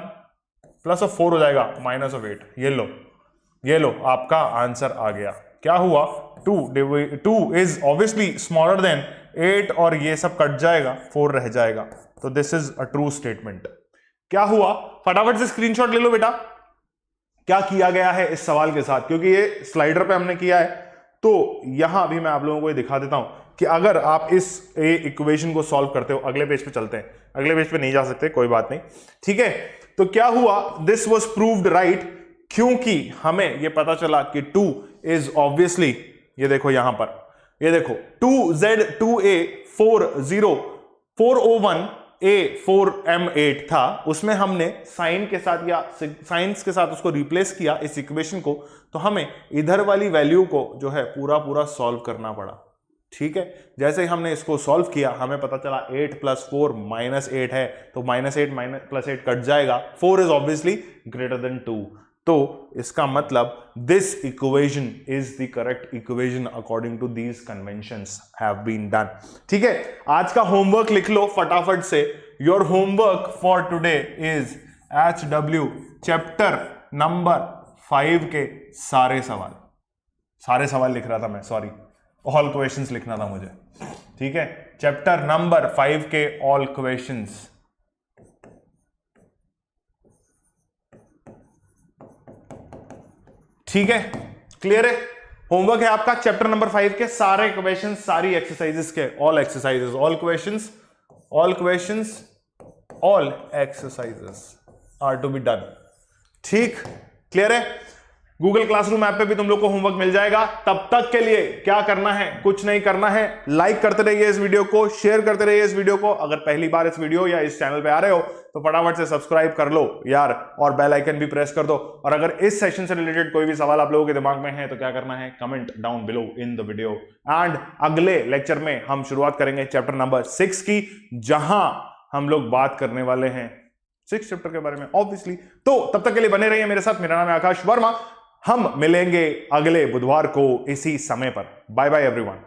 plus of 4 हो जाएगा माइनस ऑफ 8। ये लो आपका आंसर आ गया। क्या हुआ? 2 इज ऑब्वियसली स्मॉलर देन 8 और ये सब कट जाएगा, 4 रह जाएगा। तो this is a true statement. क्या हुआ? फटाफट से स्क्रीनशॉट ले लो बेटा, क्या किया गया है इस सवाल के साथ, क्योंकि ये स्लाइडर पे हमने किया है। तो यहां भी मैं आप लोगों को ये दिखा देता हूं कि अगर आप इस इक्वेशन को सॉल्व करते हो, अगले पेज पे चलते हैं, अगले पेज पे नहीं जा सकते, कोई बात नहीं। ठीक है, तो क्या हुआ? दिस वाज प्रूव्ड राइट, क्योंकि हमें ये पता चला कि 2 इज ऑब्वियसली, ये देखो यहां पर, ये देखो 2Z 2A 401 A4M8 था, उसमें हमने साइन के साथ या साइंस के साथ उसको रिप्लेस किया इस इक्वेशन को, तो हमें इधर वाली वैल्यू को जो है पूरा सॉल्व करना पड़ा। ठीक है, जैसे ही हमने इसको सॉल्व किया हमें पता चला 8 + 4 -8 है, तो -8 + 8 कट जाएगा, 4 इज ऑब्वियसली ग्रेटर देन 2। तो इसका मतलब this equation is the correct equation according to these conventions have been done. ठीक है, आज का होमवर्क लिख लो फटाफट से। Your homework for today is HW chapter number 5 के सारे सवाल लिख रहा था मैं, सॉरी, ऑल क्वेश्चंस लिखना था मुझे। ठीक है, चैप्टर नंबर 5 के ऑल क्वेश्चंस। ठीक है, क्लियर है? होमवर्क है आपका चैप्टर नंबर 5 के सारे क्वेश्चन, सारी एक्सरसाइजेस के, all exercises, all questions all exercises are to be done. ठीक, क्लियर है? गूगल क्लासरूम ऐप पे भी तुम लोग को होमवर्क मिल जाएगा। तब तक के लिए क्या करना है? कुछ नहीं करना है, लाइक करते रहिए इस वीडियो को, शेयर करते रहिए इस वीडियो को। अगर पहली बार इस वीडियो या इस चैनल पे आ रहे हो तो फटाफट से सब्सक्राइब कर लो यार, और बेल आइकन भी प्रेस कर दो। और अगर इस सेशन से रिलेटेड कोई भी सवाल आप लोगों के दिमाग में है तो क्या करना है? Comment down below in the video. And अगले लेक्चर में हम शुरुआत करेंगे चैप्टर नंबर 6 की, जहां हम लोग बात करने वाले हैं 6 चैप्टर के बारे में ऑब्वियसली। तो तब तक के लिए बने रहिए मेरे साथ। मेरा नाम है आकाश वर्मा। हम मिलेंगे अगले बुधवार को इसी समय पर। Bye bye everyone.